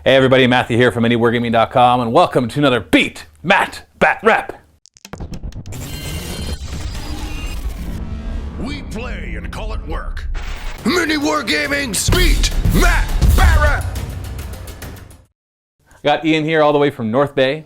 Hey everybody, Matthew here from MiniWarGaming.com, and welcome to another Beat Matt Batrep. We play and call it work. MiniWarGaming's Beat Matt Batrep. Got Ian here all the way from North Bay,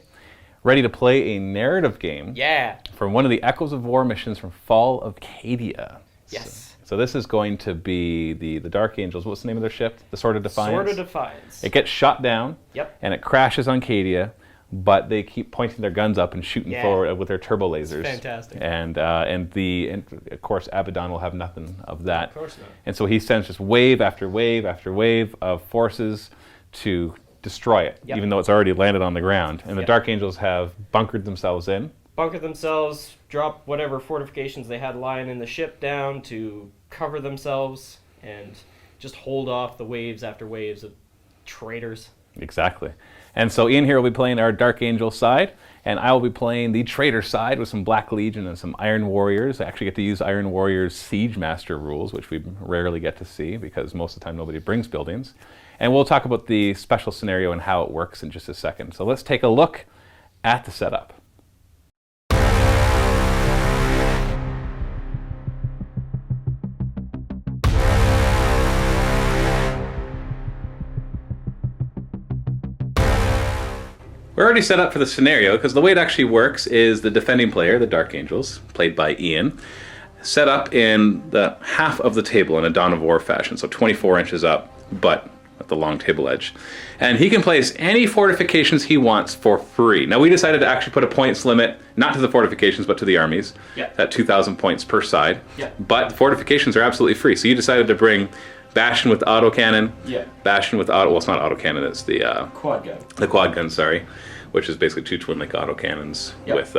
ready to play a narrative game. Yeah. From one of the Echoes of War missions from Fall of Cadia. Yes. So this is going to be the Dark Angels. What's the name of their ship? The Sword of Defiance? Sword of Defiance. It gets shot down. Yep. And it crashes on Cadia, but they keep pointing their guns up and shooting forward with their turbo lasers. It's fantastic. And of course Abaddon will have nothing of that. Of course not. And so he sends just wave after wave after wave of forces to destroy it, even though it's already landed on the ground. And the Dark Angels have bunkered themselves in. Bunker themselves, drop whatever fortifications they had lying in the ship down to cover themselves and just hold off the waves after waves of traitors. Exactly. And so Ian here will be playing our Dark Angel side, and I will be playing the Traitor side with some Black Legion and some Iron Warriors. I actually get to use Iron Warriors Siege Master rules, which we rarely get to see because most of the time nobody brings buildings. And we'll talk about the special scenario and how it works in just a second. So let's take a look at the setup. We're already set up for the scenario because the way it actually works is the defending player, the Dark Angels, played by Ian, set up in the half of the table in a Dawn of War fashion, so 24 inches up, but at the long table edge. And he can place any fortifications he wants for free. Now we decided to actually put a points limit, not to the fortifications, but to the armies, at 2,000 points per side. But the fortifications are absolutely free, so you decided to bring Bastion with Autocannon, Bastion with well, it's not Autocannon, it's the Quad gun. The quad gun, sorry, which is basically two twin-link autocannons with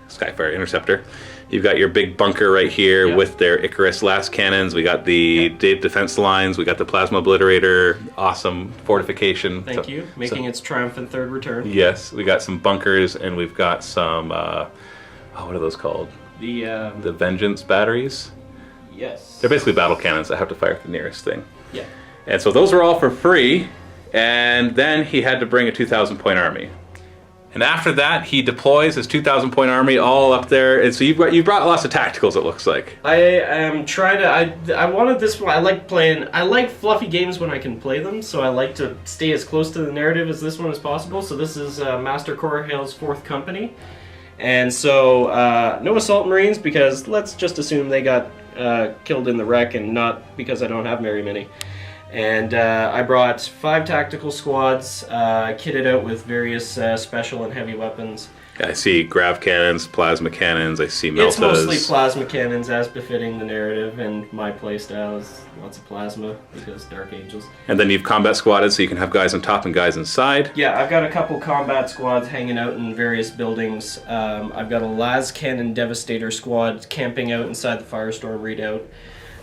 Skyfire Interceptor. You've got your big bunker right here with their Icarus last cannons. We got the defense lines. We got the Plasma Obliterator. Awesome fortification. Thank you. Making its triumphant third return. Yes, we got some bunkers, and we've got some, what are those called? The Vengeance batteries. Yes. They're basically battle cannons that have to fire at the nearest thing. Yeah. And so those were all for free, and then he had to bring a 2,000 point army. And after that, he deploys his 2,000 point army all up there. And so you brought lots of tacticals, it looks like. I am trying to, I wanted this one, I like fluffy games when I can play them, so I like to stay as close to the narrative as this one as possible. So this is Master Corahale's 4th company. And so, no Assault Marines, because let's just assume they got killed in the wreck, and not because I don't have very many. And I brought 5 tactical squads, kitted out with various special and heavy weapons. I see grav cannons, plasma cannons, I see meltas. It's mostly plasma cannons, as befitting the narrative, and my playstyle is lots of plasma, because Dark Angels. And then you've combat squadded, so you can have guys on top and guys inside. Yeah, I've got a couple combat squads hanging out in various buildings. I've got a las cannon Devastator squad camping out inside the Firestorm redoubt.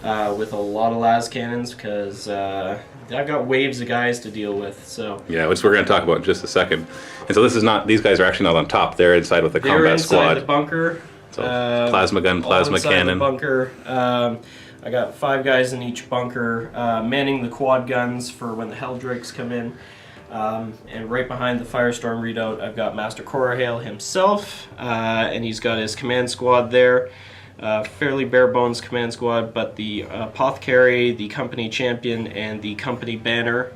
With a lot of las cannons, because I've got waves of guys to deal with. So yeah, which we're going to talk about in just a second. And so this is not; these guys are actually not on top; they're inside with the combat squad. They're inside the bunker. So plasma gun, plasma cannon. The bunker. I got 5 guys in each bunker, manning the quad guns for when the Helldrakes come in. And right behind the Firestorm redoubt, I've got Master Corahale himself, and he's got his command squad there. Fairly bare bones command squad, but the Apothecary, the company champion, and the company banner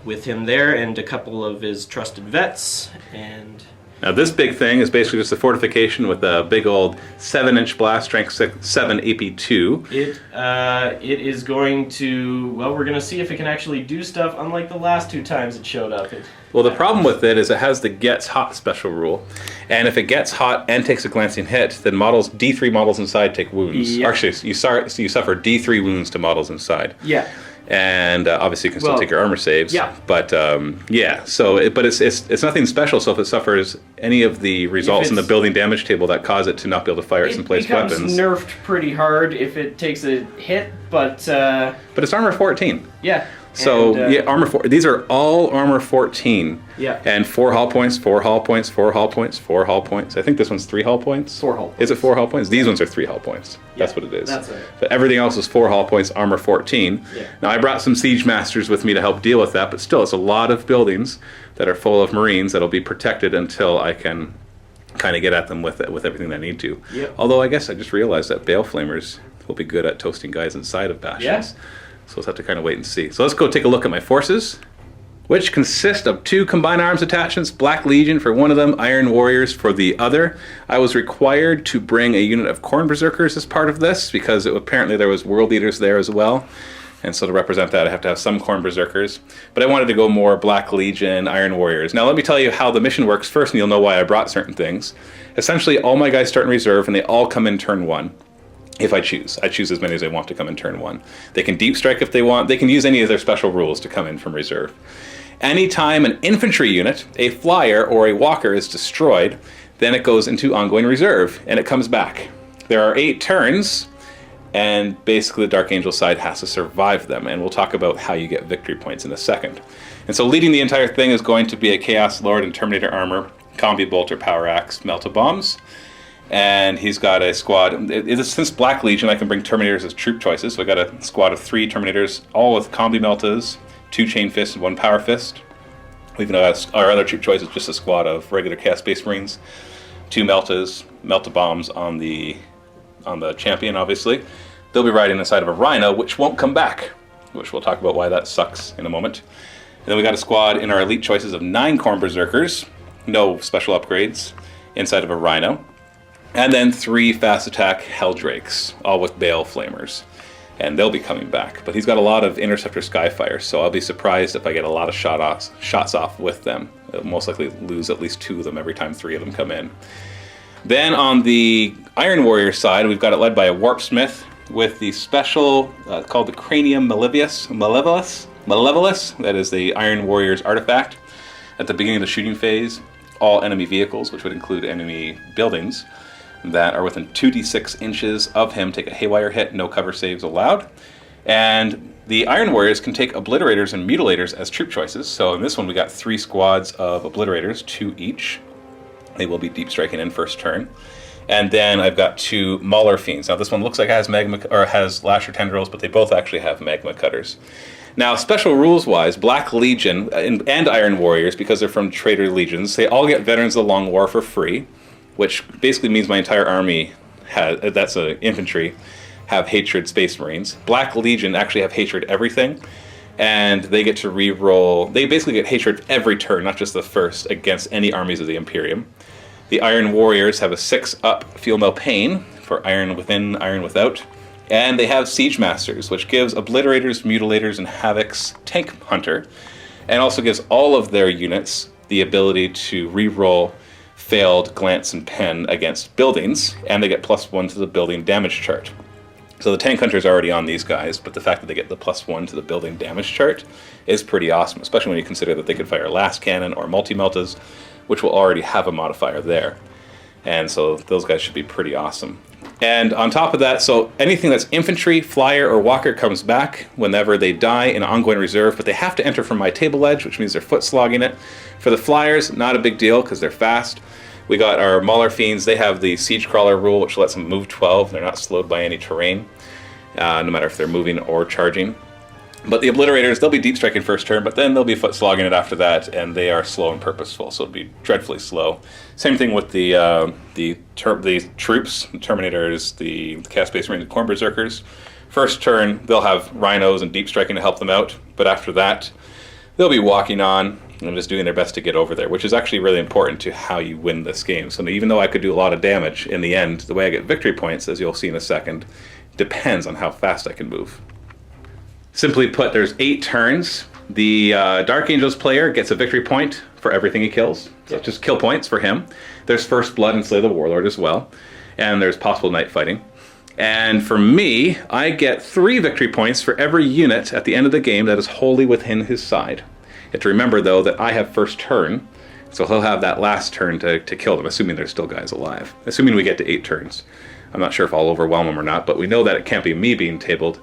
with him there, and a couple of his trusted vets. And now this big thing is basically just a fortification with a big old 7-inch blast, strength 7 AP2. It is going to, well, we're going to see if it can actually do stuff, unlike the last 2 times it showed up. Well, the problem with it is it has the gets hot special rule, and if it gets hot and takes a glancing hit, then D3 models inside take wounds. Yeah. Actually, you suffer D3 wounds to models inside. Yeah. And obviously you can still take your armor saves. Yeah. But yeah, so but it's nothing special. So if it suffers any of the results in the building damage table that cause it to not be able to fire its in place weapons, it becomes nerfed pretty hard if it takes a hit. But it's armor 14. Yeah. So, And, armor 4. These are all armor 14. Yeah. And 4 hull points, 4 hull points, 4 hull points, 4 hull points. I think this one's 3 hull points. 4 hull points. Is it 4 hull points? These ones are 3 hull points. That's what it is. That's it. But everything else is 4 hull points, armor 14. Yeah. Now, I brought some siege masters with me to help deal with that, but still, it's a lot of buildings that are full of marines that'll be protected until I can kind of get at them with everything I need to. Yep. Although I guess I just realized that Bale Flamers will be good at toasting guys inside of bastions. Yeah. So let's have to kind of wait and see. So let's go take a look at my forces, which consist of 2 combined arms attachments, Black Legion for one of them, Iron Warriors for the other. I was required to bring a unit of Khorne Berserkers as part of this because apparently there was World Eaters there as well. And so to represent that, I have to have some Khorne Berserkers. But I wanted to go more Black Legion, Iron Warriors. Now let me tell you how the mission works first, and you'll know why I brought certain things. Essentially, all my guys start in reserve, and they all come in turn 1. If I choose. I choose as many as I want to come in turn 1. They can deep strike if they want. They can use any of their special rules to come in from reserve. Anytime an infantry unit, a flyer, or a walker is destroyed, then it goes into ongoing reserve, and it comes back. There are 8 turns, and basically the Dark Angel side has to survive them, and we'll talk about how you get victory points in a second. And so leading the entire thing is going to be a Chaos Lord in Terminator armor, Combi Bolter, Power Axe, Melta Bombs. And he's got a squad. Since Black Legion, I can bring Terminators as troop choices. So I got a squad of 3 Terminators, all with Combi Meltas, 2 Chain Fists, and 1 Power Fist. We've got our other troop choice is just a squad of regular Chaos Space Marines, 2 Meltas, Melta Bombs on the champion, obviously. They'll be riding inside of a Rhino, which won't come back, which we'll talk about why that sucks in a moment. And then we got a squad in our elite choices of 9 Khorne Berserkers, no special upgrades, inside of a Rhino. And then 3 fast attack Helldrakes, all with Bale Flamers. And they'll be coming back. But he's got a lot of Interceptor Skyfire, so I'll be surprised if I get a lot of shots off with them. I'll most likely lose at least 2 of them every time 3 of them come in. Then on the Iron Warrior side, we've got it led by a Warpsmith with the special called the Cranium Malevolus. That is the Iron Warrior's artifact. At the beginning of the shooting phase, all enemy vehicles, which would include enemy buildings, that are within 2d6 inches of him take a haywire hit, no cover saves allowed. And the Iron Warriors can take Obliterators and Mutilators as troop choices. So in this one we got 3 squads of Obliterators, 2 each. They will be deep striking in first turn. And then I've got 2 Mauler Fiends. Now this one looks like it has Lasher Tendrils, but they both actually have Magma Cutters. Now, special rules-wise, Black Legion and Iron Warriors, because they're from Traitor Legions, they all get Veterans of the Long War for free, which basically means my entire army that's infantry, have Hatred Space Marines. Black Legion actually have Hatred everything, and they get to re-roll. They basically get Hatred every turn, not just the first, against any armies of the Imperium. The Iron Warriors have a 6-up Feel No Pain for Iron Within, Iron Without. And they have Siege Masters, which gives Obliterators, Mutilators, and Havocs Tank Hunter, and also gives all of their units the ability to re-roll failed Glance and Pen against buildings, and they get +1 to the building damage chart. So the Tank Hunter's already on these guys, but the fact that they get the +1 to the building damage chart is pretty awesome, especially when you consider that they could fire Last Cannon or Multi-Meltas, which will already have a modifier there. And so those guys should be pretty awesome. And on top of that, so anything that's infantry, flyer, or walker comes back whenever they die in ongoing reserve, but they have to enter from my table edge, which means they're foot slogging it. For the flyers, not a big deal because they're fast. We got our Mauler Fiends. They have the Siege Crawler rule, which lets them move 12. They're not slowed by any terrain, no matter if they're moving or charging. But the Obliterators, they'll be deep striking first turn, but then they'll be foot slogging it after that, and they are slow and purposeful, so it'll be dreadfully slow. Same thing with the troops, the Terminators, the Chaos Space Marines, and Khorne Berserkers. First turn, they'll have Rhinos and deep striking to help them out, but after that, they'll be walking on and just doing their best to get over there, which is actually really important to how you win this game. So even though I could do a lot of damage, in the end, the way I get victory points, as you'll see in a second, depends on how fast I can move. Simply put, there's 8 turns. The Dark Angels player gets a victory point for everything he kills. So just kill points for him. There's First Blood and Slay the Warlord as well. And there's possible night fighting. And for me, I get 3 victory points for every unit at the end of the game that is wholly within his side. You have to remember, though, that I have first turn. So he'll have that last turn to kill them, assuming there's still guys alive. Assuming we get to 8 turns. I'm not sure if I'll overwhelm him or not, but we know that it can't be me being tabled,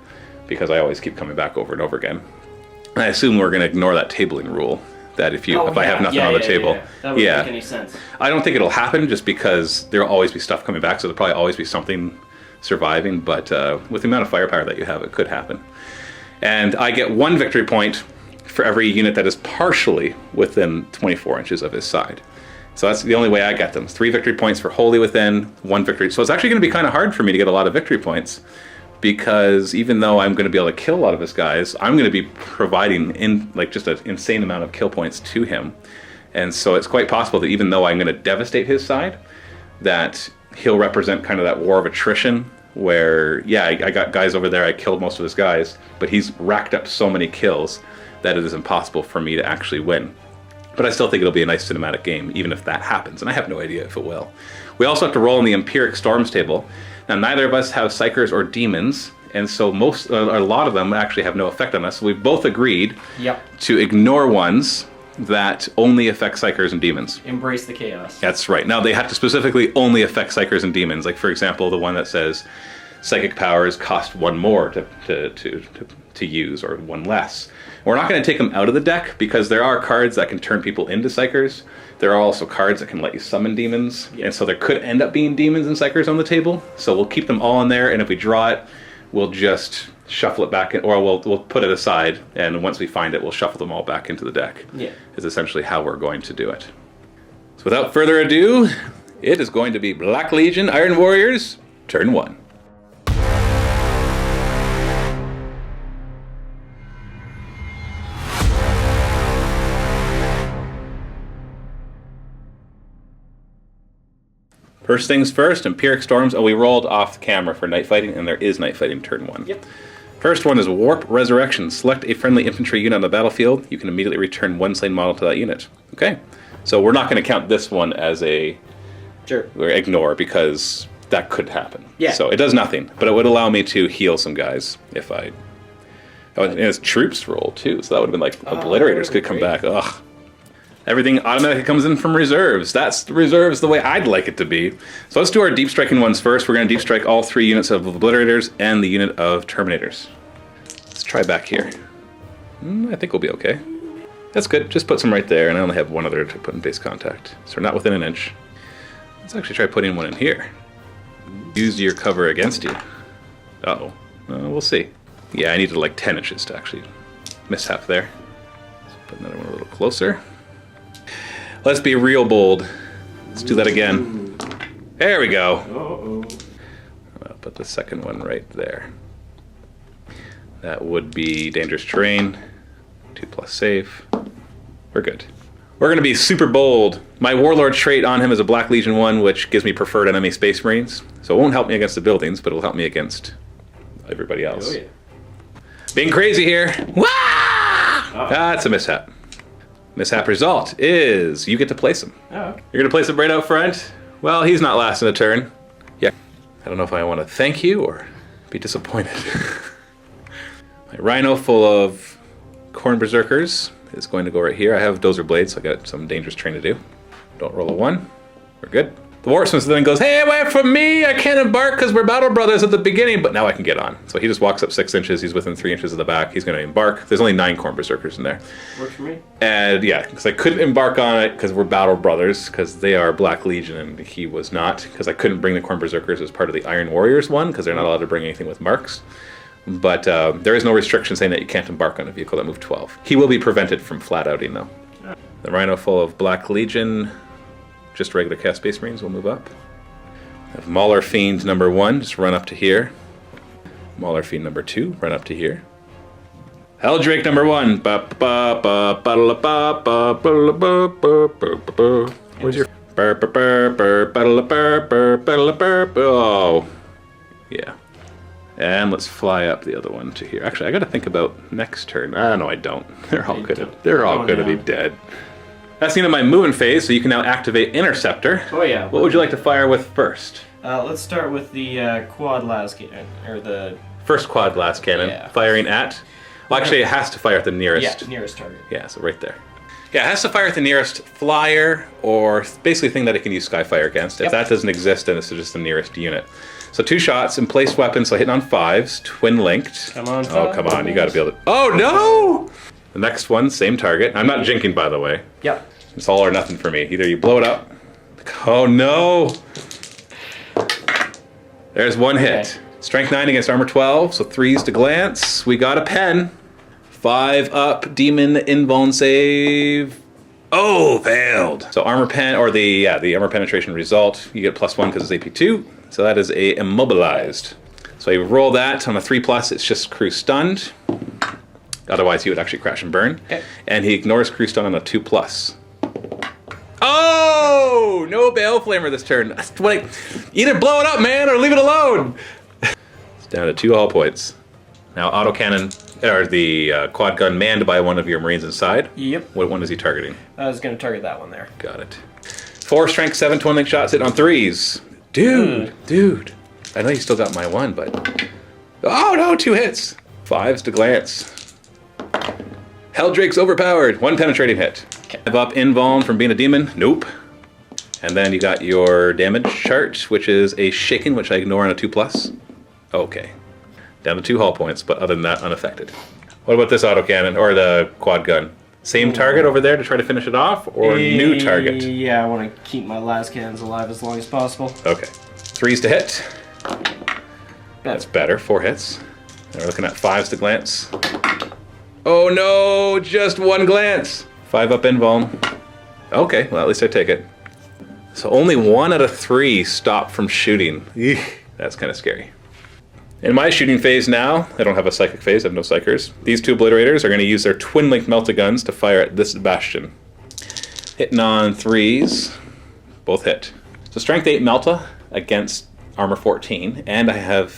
because I always keep coming back over and over again. I assume we're going to ignore that tabling rule. That if I have nothing on the table, that wouldn't make any sense. I don't think it'll happen just because there'll always be stuff coming back, so there'll probably always be something surviving. But with the amount of firepower that you have, it could happen. And I get 1 victory point for every unit that is partially within 24 inches of his side. So that's the only way I get them. 3 victory points for wholly within, 1 victory. So it's actually going to be kind of hard for me to get a lot of victory points, because even though I'm going to be able to kill a lot of his guys, I'm going to be providing just an insane amount of kill points to him. And so it's quite possible that even though I'm going to devastate his side, that he'll represent kind of that war of attrition where, yeah, I got guys over there, I killed most of his guys, but he's racked up so many kills that it is impossible for me to actually win. But I still think it'll be a nice cinematic game, even if that happens, and I have no idea if it will. We also have to roll in the Empiric Storms table. Now, neither of us have Psychers or Demons, and so a lot of them actually have no effect on us. So we've both agreed to ignore ones that only affect Psychers and Demons. Embrace the chaos. That's right. Now, they have to specifically only affect Psychers and Demons. Like, for example, the one that says Psychic powers cost 1 more to use, or 1 less. We're not going to take them out of the deck, because there are cards that can turn people into Psychers. There are also cards that can let you summon demons, and so there could end up being demons and Psychers on the table. So we'll keep them all in there, and if we draw it, we'll just shuffle it back in, or we'll put it aside, and once we find it, we'll shuffle them all back into the deck. Yeah, is essentially how we're going to do it. So without further ado, it is going to be Black Legion Iron Warriors, turn 1. First things first, Empiric Storms. Oh, we rolled off the camera for night fighting, and there is night fighting turn 1. Yep. First one is Warp Resurrection. Select a friendly infantry unit on the battlefield. You can immediately return 1 slain model to that unit. Okay. So we're not going to count this one as a ignore, because that could happen. Yeah. So it does nothing, but it would allow me to heal some guys if I... Oh, and it's troops roll too, so that would have been like Obliterators could come back. Ugh. Everything automatically comes in from reserves. That's the reserves the way I'd like it to be. So let's do our deep striking ones first. We're going to deep strike all 3 units of Obliterators and the unit of Terminators. Let's try back here. I think we'll be okay. That's good. Just put some right there, and I only have 1 other to put in base contact. So we're not within an inch. Let's actually try putting 1 in here. Use your cover against you. Uh-oh. We'll see. Yeah, I needed like 10 inches to actually mishap there. Let's put another one a little closer. Let's be real bold. Let's do that again. There we go. I'll put the second one right there. That would be dangerous terrain. 2+ save. We're good. We're going to be super bold. My Warlord trait on him is a Black Legion 1, which gives me preferred enemy Space Marines. So it won't help me against the buildings, but it'll help me against everybody else. Oh, yeah. Being crazy here. Wah! That's a mishap. Mishap result is you get to place him. Oh, okay. You're going to place him right out front. Well, he's not lasting a turn. Yeah. I don't know if I want to thank you or be disappointed. My Rhino full of Corn Berserkers is going to go right here. I have Dozer Blades, so I got some dangerous terrain to do. Don't roll a 1. We're good. The Warsmith then goes, hey, away from me! I can't embark because we're battle brothers at the beginning, but now I can get on. So he just walks up 6 inches. He's within 3 inches of the back. He's going to embark. There's only 9 Corn Berserkers in there. Works for me. And yeah, because I couldn't embark on it because we're battle brothers, because they are Black Legion and he was not, because I couldn't bring the Corn Berserkers as part of the Iron Warriors one, because they're not allowed to bring anything with marks. But there is no restriction saying that you can't embark on a vehicle that moved 12. He will be prevented from flat outing, though. The Rhino full of Black Legion, just regular Chaos Space Marines will move up. I have Mauler Fiend number 1, just run up to here. Mauler Fiend number 2, run up to here. Helldrake number 1. Where's your... Oh. Yeah. And let's fly up the other one to here. Actually, I gotta think about next turn. No, I don't. They're all gonna be dead. That's the end of my movement phase, so you can now activate Interceptor. Oh yeah. What would you like to fire with first? Let's start with the quad las cannon, or the first quad las cannon, firing at. Well, actually, it has to fire at the nearest. Yeah, nearest target. Yeah, so right there. Yeah, it has to fire at the nearest flyer, or basically thing that it can use Skyfire against. If that doesn't exist, then it's just the nearest unit. So 2 shots, in place weapon, so hitting on 5s, twin linked. Come on, oh, come on, you gotta be able to... Oh, no! The next one, same target. I'm not jinking, by the way. Yep. It's all or nothing for me. Either you blow it up. Oh no! There's one hit. Okay. Strength 9 against armor 12, so 3s to glance. We got a pen. 5 up, demon invuln save. Oh, failed. So armor pen, or the armor penetration result, you get +1 because it's AP2. So that is a immobilized. So you roll that on a 3+, it's just crew stunned. Otherwise, he would actually crash and burn. Okay. And he ignores crew stun on a 2+. Oh! No Baleflamer this turn. Either blow it up, man, or leave it alone! It's down to 2 hull points. Now, autocannon, or the quad gun manned by one of your Marines inside. Yep. What one is he targeting? I was going to target that one there. Got it. 4 strength, 7 twin link shots hitting on 3s. Dude. I know you still got my one, but... Oh no, 2 hits. 5s to glance. Helldrake's overpowered. 1 penetrating hit. 5 up invuln from being a demon. Nope. And then you got your damage chart, which is a shaken, which I ignore on a 2+. Okay. Down to 2 hull points, but other than that, unaffected. What about this autocannon, or the quad gun? Same target over there to try to finish it off, or new target? Yeah, I want to keep my last cannons alive as long as possible. Okay. 3s to hit. That's better. 4 hits. And we're looking at 5s to glance. Oh no, just 1 glance. 5 up invuln. Okay, well at least I take it. So only 1 out of 3 stop from shooting. Eek, that's kind of scary. In my shooting phase now, I don't have a psychic phase, I have no psychers. These 2 obliterators are going to use their twin-linked melta-guns to fire at this bastion. Hitting on 3s. Both hit. So strength 8 melta against armor 14, and I have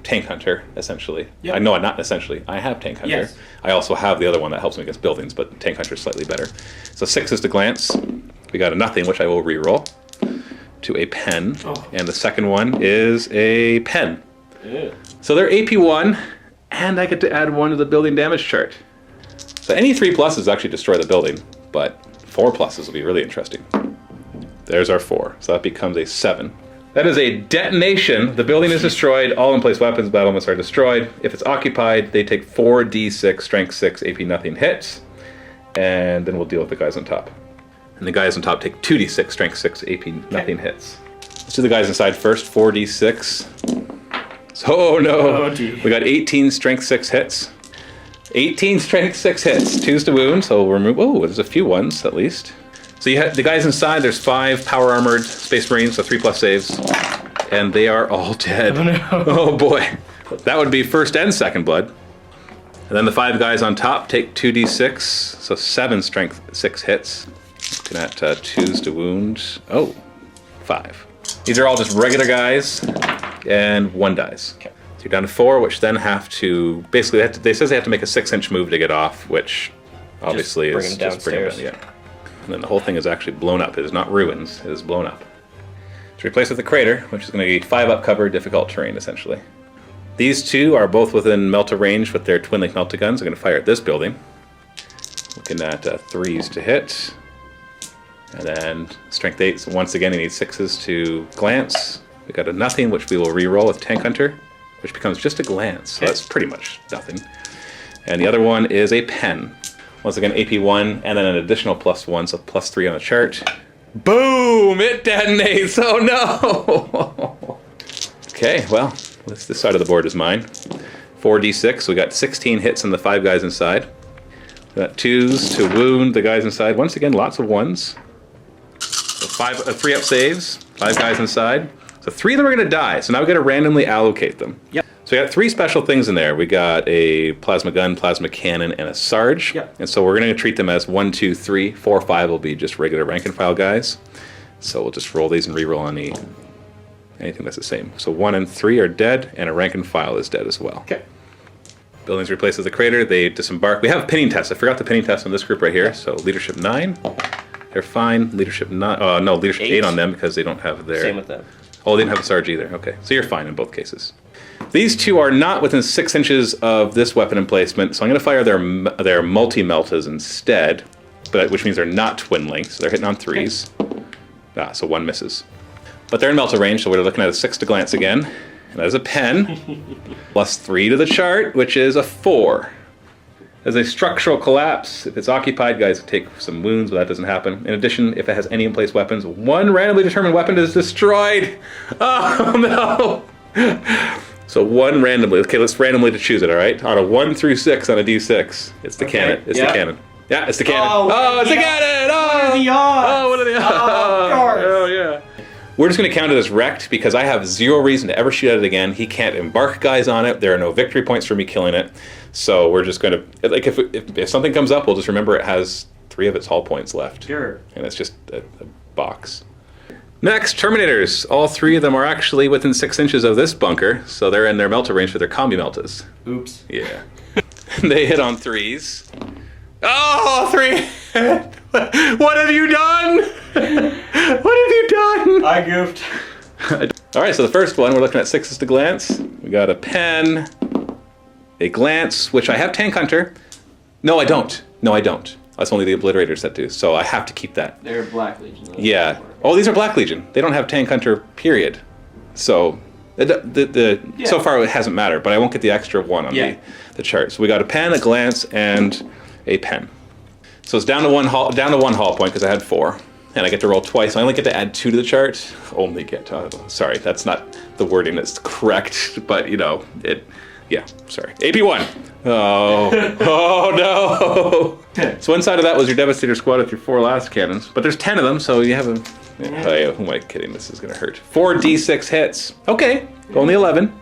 tank hunter, essentially. Yep. No, not essentially. I have tank hunter. Yes. I also have the other one that helps me against buildings, but tank hunter is slightly better. So 6s to glance. We got a nothing, which I will re-roll to a pen, and the second one is a pen. Ew. So they're AP1, and I get to add 1 to the building damage chart. So any 3+ actually destroy the building, but 4+ will be really interesting. There's our 4, so that becomes a 7. That is a detonation. The building is destroyed. All in-place weapons, battlements are destroyed. If it's occupied, they take 4d6, strength 6, AP nothing hits, and then we'll deal with the guys on top. And the guys on top take 2d6, strength 6, AP nothing hits. Let's do the guys inside first. 4d6. Oh no! Oh, gee. We got 18 strength 6 hits. 18 strength 6 hits. 2s to wound, so we'll remove... Oh, there's a few ones, at least. So you have the guys inside, there's 5 power armored Space Marines, so 3+ saves. And they are all dead. Oh no. Oh boy. That would be first and second blood. And then the 5 guys on top take 2d6, so 7 strength 6 hits. Looking at 2s to wound. Oh, 5. These are all just regular guys, and 1 dies. Okay. So you're down to 4, which then have to... Basically, they says they have to make a 6-inch move to get off, which obviously bring is them just bring them downstairs. down. Yeah. And then the whole thing is actually blown up. It is not ruins, it is blown up. It's replaced with the crater, which is going to be 5 up cover, difficult terrain, essentially. These 2 are both within melta range with their twin-link melta guns. They're going to fire at this building. Looking at 3s to hit. And then strength 8, so once again he needs 6s to glance. We got a nothing, which we will re-roll with tank hunter, which becomes just a glance, so that's pretty much nothing. And the other one is a pen. Once again, AP1, and then an additional +1, so +3 on the chart. Boom! It detonates! Oh no! Okay, well, this side of the board is mine. 4d6, so we got 16 hits on the 5 guys inside. We got 2s to wound the guys inside. Once again, lots of 1s. So 3 up saves, 5 guys inside. So 3 of them are going to die, so now we've got to randomly allocate them. Yep. So we got 3 special things in there. We got a plasma gun, plasma cannon, and a Sarge. Yep. And so we're going to treat them as 1, 2, 3. 4, 5 will be just regular rank and file guys. So we'll just roll these and re-roll on anything that's the same. So 1 and 3 are dead, and a rank and file is dead as well. Okay. Buildings replaced with the crater. They disembark. We have pinning tests. I forgot the pinning test on this group right here. So leadership 9. They're fine. Leadership 9. No, leadership 8 on them because they don't have their... Same with them. Oh, they didn't have a Sarge either. Okay. So you're fine in both cases. These 2 are not within 6 inches of this weapon emplacement, so I'm going to fire their multi-meltas instead, which means they're not twin links, so they're hitting on 3s. Okay. So 1 misses. But they're in melta range, so we're looking at a 6 to glance again. And that is a pen. +3 to the chart, which is a 4. As a structural collapse, if it's occupied, guys take some wounds, but that doesn't happen. In addition, if it has any in-place weapons, one randomly determined weapon is destroyed. Oh no! So one randomly. Okay, let's randomly to choose it. All right, on a 1 through 6 on a D6, it's the cannon. It's the cannon. Yeah, it's the cannon. Oh, it's the cannon! Oh, what are the odds? Oh, what are the odds? Oh, of course. Oh yeah. We're just going to count it as wrecked because I have zero reason to ever shoot at it again. He can't embark guys on it. There are no victory points for me killing it. So we're just going to, like, if something comes up, we'll just remember it has 3 of its hull points left. Sure. And it's just a box. Next, Terminators. All 3 of them are actually within 6 inches of this bunker, so they're in their melta range for their combi meltas. Oops. Yeah. They hit on 3s. Oh, 3! What have you done? What have you done? I goofed. All right, so the first one, we're looking at 6s to glance. We got a pen, a glance, which I have Tank Hunter. No, I don't. No, I don't. That's only the Obliterators that do, so I have to keep that. They're Black Legion. Yeah. Oh, these are Black Legion. They don't have Tank Hunter, period. So, so far it hasn't mattered, but I won't get the extra 1 on the chart. So we got a pen, a glance, and a pen. So it's down to one hull point because I had 4. And I get to roll twice. I only get to add 2 to the chart. Only get to, sorry, that's not the wording that's correct, but you know, yeah, sorry. AP1. Oh, oh no. So inside of that was your Devastator squad with your 4 last cannons, but there's 10 of them, so you have a, oh yeah, who am I kidding? This is gonna hurt. 4 D6 hits. Okay, only 11.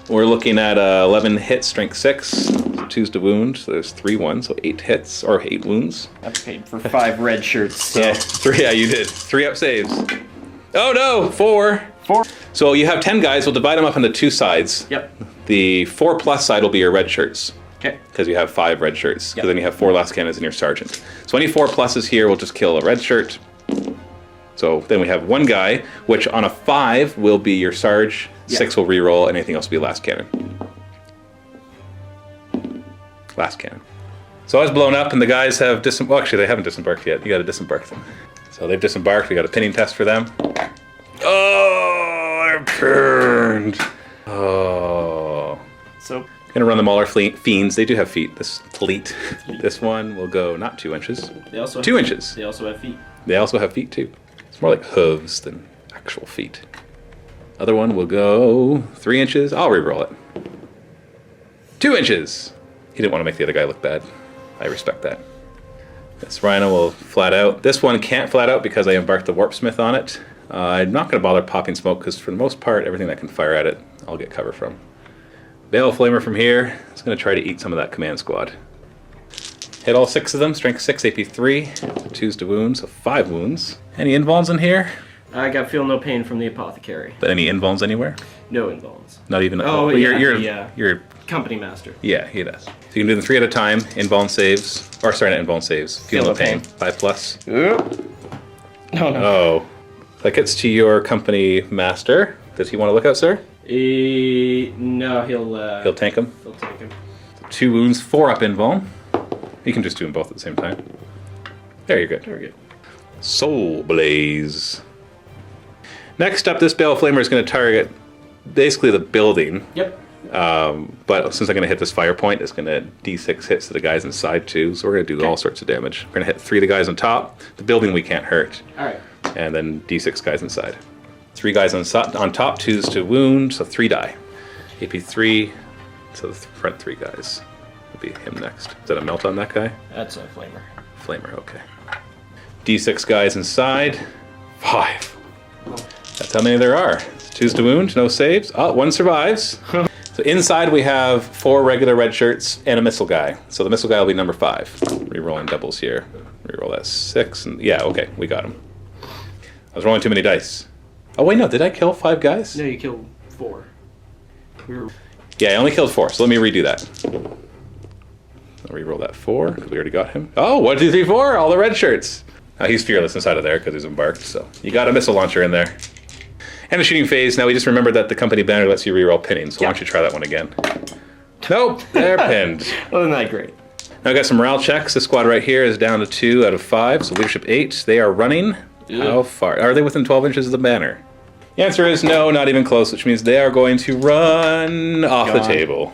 We're looking at 11 hits, strength 6, so 2s to wound, so there's 3 1s, so 8 hits, or 8 wounds. I paid for 5 red shirts. So. Yeah, 3, yeah, you did. 3 up saves. Oh no, 4. 4. So you have 10 guys, we'll divide them up into 2 sides. Yep. The 4+ side will be your red shirts. Okay. Because you have 5 red shirts, because then you have 4 last cannons in your sergeant. So any 4+ here will just kill a red shirt. So then we have 1 guy, which on a 5 will be your Sarge, 6 will reroll, and anything else will be last cannon. Last cannon. So I was blown up, and the guys have well, actually, they haven't disembarked yet. You got to disembark them. So they've disembarked. We got a pinning test for them. Oh, they're burned. Oh. So. Gonna run them all our fiends. They do have feet. This fleet. This one will go not 2 inches. They also 2 inches. They also have feet. They also have feet too. It's more like hooves than actual feet. Other one will go 3 inches. I'll re-roll it. 2 inches. He didn't want to make the other guy look bad. I respect that. This Rhino will flat out. This one can't flat out because I embarked the Warpsmith on it. I'm not going to bother popping smoke because for the most part, everything that can fire at it, I'll get cover from. Bale Flamer from here is going to try to eat some of that command squad. Hit all 6 of them, strength 6, AP 3, 2s to wound, so 5 wounds. Any invulns in here? I got feel no pain from the apothecary. But any invulns anywhere? No invulns. Not even. Oh, yeah, you're company master. Yeah, he does. So you can do them 3 at a time. Invuln saves, or sorry, not invuln saves. Feel no pain. 5+. No. Oh, that gets to your company master. Does he want to look out, sir? No, He'll tank him. He'll take him. 2 wounds, 4 up invuln. You can just do them both at the same time. There, you're good. Very good. Soul Blaze. Next up, this Bale Flamer is going to target basically the building. Yep. But since I'm going to hit this fire point, it's going to D6 hits to the guys inside too. So we're going to do all sorts of damage. We're going to hit 3 of the guys on top. The building we can't hurt. All right. And then D6 guys inside. 3 guys on top, 2s to wound, so 3 die. AP 3, so the front 3 guys. Will be him next. Is that a melt on that guy? That's a flamer. Flamer, okay. D6 guys inside. 5. That's how many there are. 2s to wound, no saves. Oh, 1 survives. So inside we have 4 regular red shirts and a missile guy. So the missile guy will be number 5. Rerolling doubles here. Reroll that 6. And yeah, okay, we got him. I was rolling too many dice. Oh wait, no, did I kill 5 guys? No, you killed 4. Yeah, I only killed 4, so let me redo that. I'll reroll that 4, because we already got him. Oh, 1, 2, 3, 4, all the red shirts. Now he's fearless inside of there, because he's embarked, so you got a missile launcher in there. And a shooting phase. Now we just remembered that the company banner lets you reroll pinning, so why don't you try that one again? Nope, they're pinned. Well, isn't that great? Now I got some morale checks. This squad right here is down to 2 out of 5, so leadership 8. They are running. How far? Are they within 12 inches of the banner? The answer is no, not even close, which means they are going to run off the table.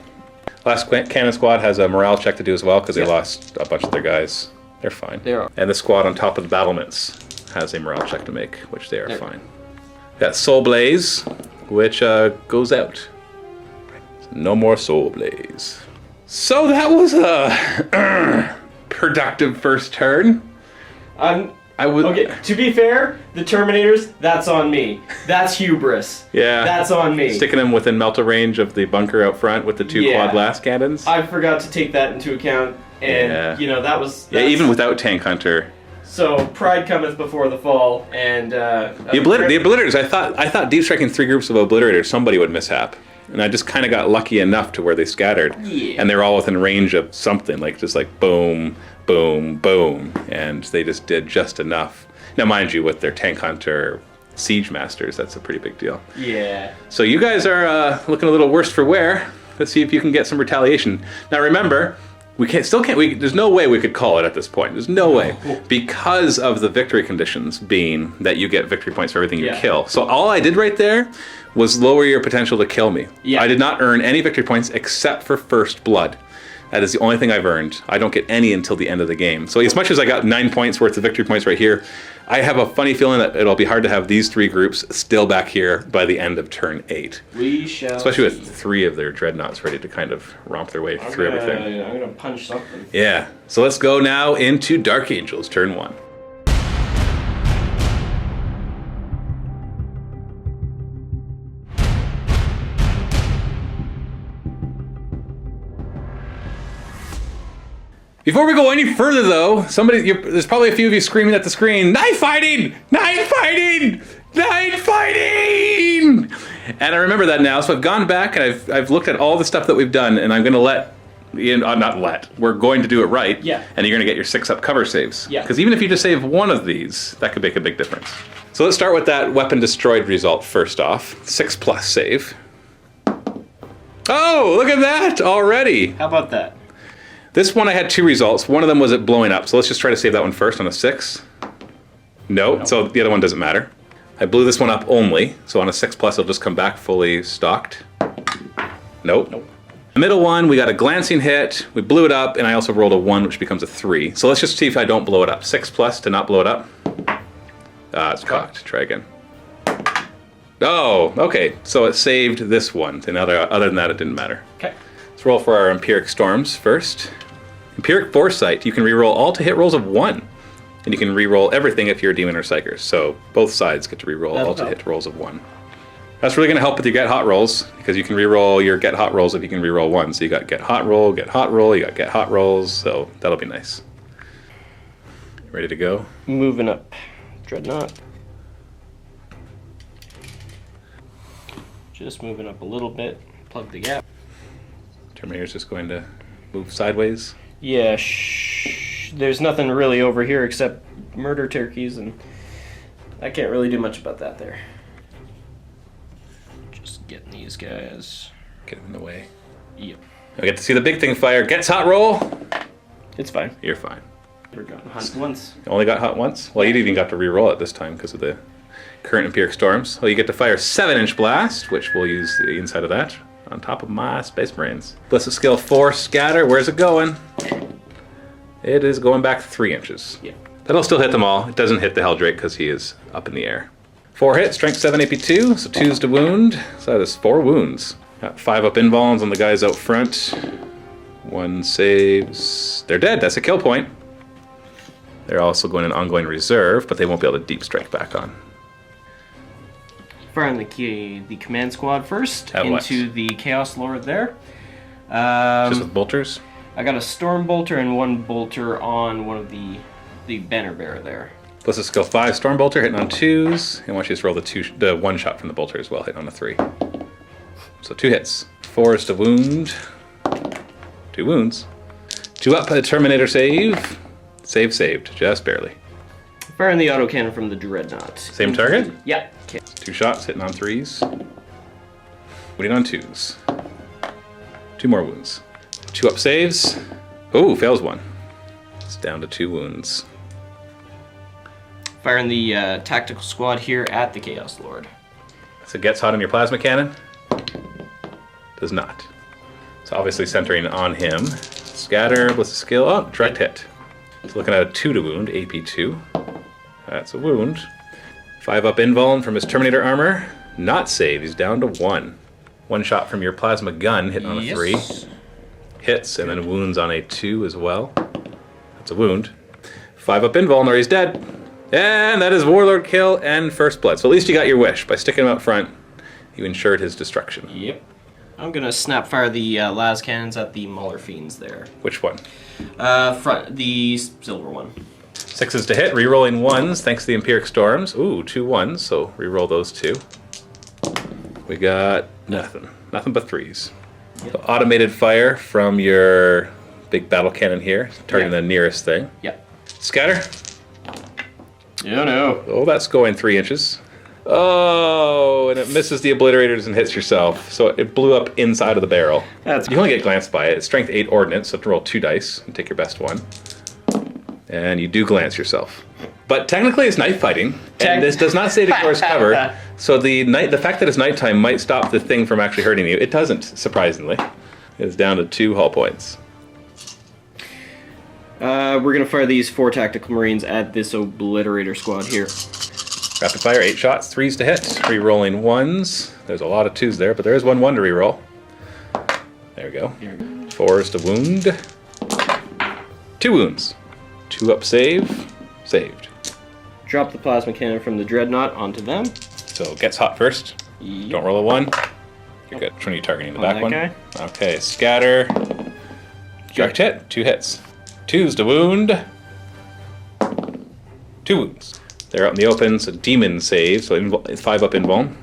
Last cannon squad has a morale check to do as well because they Yeah. lost a bunch of their guys. They're fine. They are. And the squad on top of the battlements has a morale check to make, which they are fine. Got Soul Blaze, which goes out. So no more Soul Blaze. So that was a productive first turn. I would. Okay, to be fair, the Terminators, that's on me. That's hubris. Yeah. That's on me. Sticking them within melter range of the bunker out front with the two quad blast cannons. I forgot to take that into account, and you know that was. Yeah, even without Tank Hunter. So pride cometh before the fall, and the Obliterators. I thought deep striking 3 groups of Obliterators somebody would mishap, and I just kind of got lucky enough to where they scattered, and they're all within range of something just like boom, boom, boom, and they just did just enough. Now, mind you, with their Tank Hunter Siege Masters, that's a pretty big deal. Yeah. So you guys are looking a little worse for wear. Let's see if you can get some retaliation. Now remember, there's no way we could call it at this point. There's no way. Because of the victory conditions being that you get victory points for everything you kill. So all I did right there was lower your potential to kill me. Yeah. I did not earn any victory points except for First Blood. That is the only thing I've earned. I don't get any until the end of the game. So as much as I got 9 points worth of victory points right here, I have a funny feeling that it'll be hard to have these 3 groups still back here by the end of turn 8. We shall. Especially with 3 of their dreadnoughts ready to kind of romp their way through everything. I'm gonna punch something. Yeah. So let's go now into Dark Angels, turn 1. Before we go any further, though, there's probably a few of you screaming at the screen, "Knife fighting! Knife fighting! Knife fighting!" And I remember that now, so I've gone back and I've looked at all the stuff that we've done, and I'm going to we're going to do it right, and you're going to get your 6-up cover saves. Because even if you just save one of these, that could make a big difference. So let's start with that weapon destroyed result first off. 6+ save. Oh, look at that already! How about that? This one I had 2 results. One of them was it blowing up, so let's just try to save that one first on a 6. No, so the other one doesn't matter. I blew this one up only, so on a 6+, it'll just come back fully stocked. Nope. The middle one, we got a glancing hit, we blew it up, and I also rolled a 1, which becomes a 3. So let's just see if I don't blow it up. 6+ to not blow it up. It's cocked. Try again. Oh, okay. So it saved this one. And other than that, it didn't matter. Okay. Let's roll for our Empiric Storms first. Empiric Foresight. You can reroll all to hit rolls of 1. And you can reroll everything if you're a Demon or Psyker. So both sides get to reroll all to hit rolls of 1. That's really going to help with your Get Hot rolls, because you can reroll your Get Hot rolls if you can reroll 1. So you got Get Hot roll, you got Get Hot rolls, so that'll be nice. Ready to go? Moving up. Dreadnought. Just moving up a little bit. Plug the gap. Terminator's just going to move sideways. Yeah, there's nothing really over here except murder turkeys, and I can't really do much about that there. Just getting these guys. Get in the way. Yep. I get to see the big thing fire. Gets hot roll. It's fine. You're fine. Never gotten hot once. You only got hot once? Well, you even got to re-roll it this time because of the current Empiric Storms. Well, you get to fire 7-inch blast, which we'll use the inside of that on top of my Space Marines. Ballistic skill 4 scatter. Where's it going? It is going back 3 inches. Yeah. That'll still hit them all. It doesn't hit the Helldrake because he is up in the air. 4 hits, strength 7, AP 2, so 2's to wound. So that is 4 wounds. Got 5 up invulns on the guys out front. 1 saves. They're dead. That's a kill point. They're also going in ongoing reserve, but they won't be able to deep strike back on. Firing the command squad first At into what? the Chaos Lord there. Just with bolters? I got a Storm Bolter and 1 Bolter on one of the Banner Bearer there. Ballistic skill 5, Storm Bolter hitting on 2s. And I want you to roll the 1 shot from the Bolter as well, hitting on a 3. So 2 hits. 4 is to wound. 2 wounds. 2 up, a Terminator save. Saved, just barely. Firing the autocannon from the Dreadnought. Same target? Yeah. Okay. 2 shots, hitting on 3s. Wounding on 2s. 2 more wounds. 2 up saves. Oh, fails 1. It's down to 2 wounds. Firing the tactical squad here at the Chaos Lord. So it gets hot on your plasma cannon? Does not. It's obviously centering on him. Scatter, what's the skill? Oh, direct hit. It's looking at a 2 to wound, AP 2. That's a wound. 5 up invuln from his Terminator armor. Not save, he's down to 1. 1 shot from your plasma gun, hitting on a 3. Hits, and then wounds on a 2 as well. That's a wound. 5 up invuln, or he's dead. And that is Warlord kill and first blood. So at least you got your wish. By sticking him up front, you ensured his destruction. Yep. I'm gonna snap fire the las cannons at the Mauler Fiends there. Which one? Front, the silver one. 6s to hit, re-rolling 1s thanks to the Empiric Storms. Ooh, 2 1s, so re-roll those 2. We got nothing. Nothing but 3s. Yep. So automated fire from your big battle cannon here, targeting the nearest thing. Yep. Scatter. No. Oh, that's going 3 inches. Oh, and it misses the obliterators and hits yourself. So it blew up inside of the barrel. You only get glanced by it. It's strength 8 ordnance, so to roll 2 dice and take your best one. And you do glance yourself. But technically it's night fighting, and this does not say to course cover. So the fact that it's nighttime might stop the thing from actually hurting you. It doesn't, surprisingly. It's down to 2 hull points. We're gonna fire these 4 tactical marines at this obliterator squad here. Rapid fire, 8 shots, 3s to hit. Re-rolling 1s. There's a lot of 2s there, but there is 1 1 to re-roll. There we go. 4s to wound. 2 wounds. 2 up save. Saved. Drop the plasma cannon from the dreadnought onto them. So gets hot first. Yep. Don't roll a 1. You're good. Which one are you targeting? The back that one? guy? Okay, scatter. Direct hit. 2 hits. 2s to wound. 2 wounds. They're out in the open, so demon save, so 5 up invuln.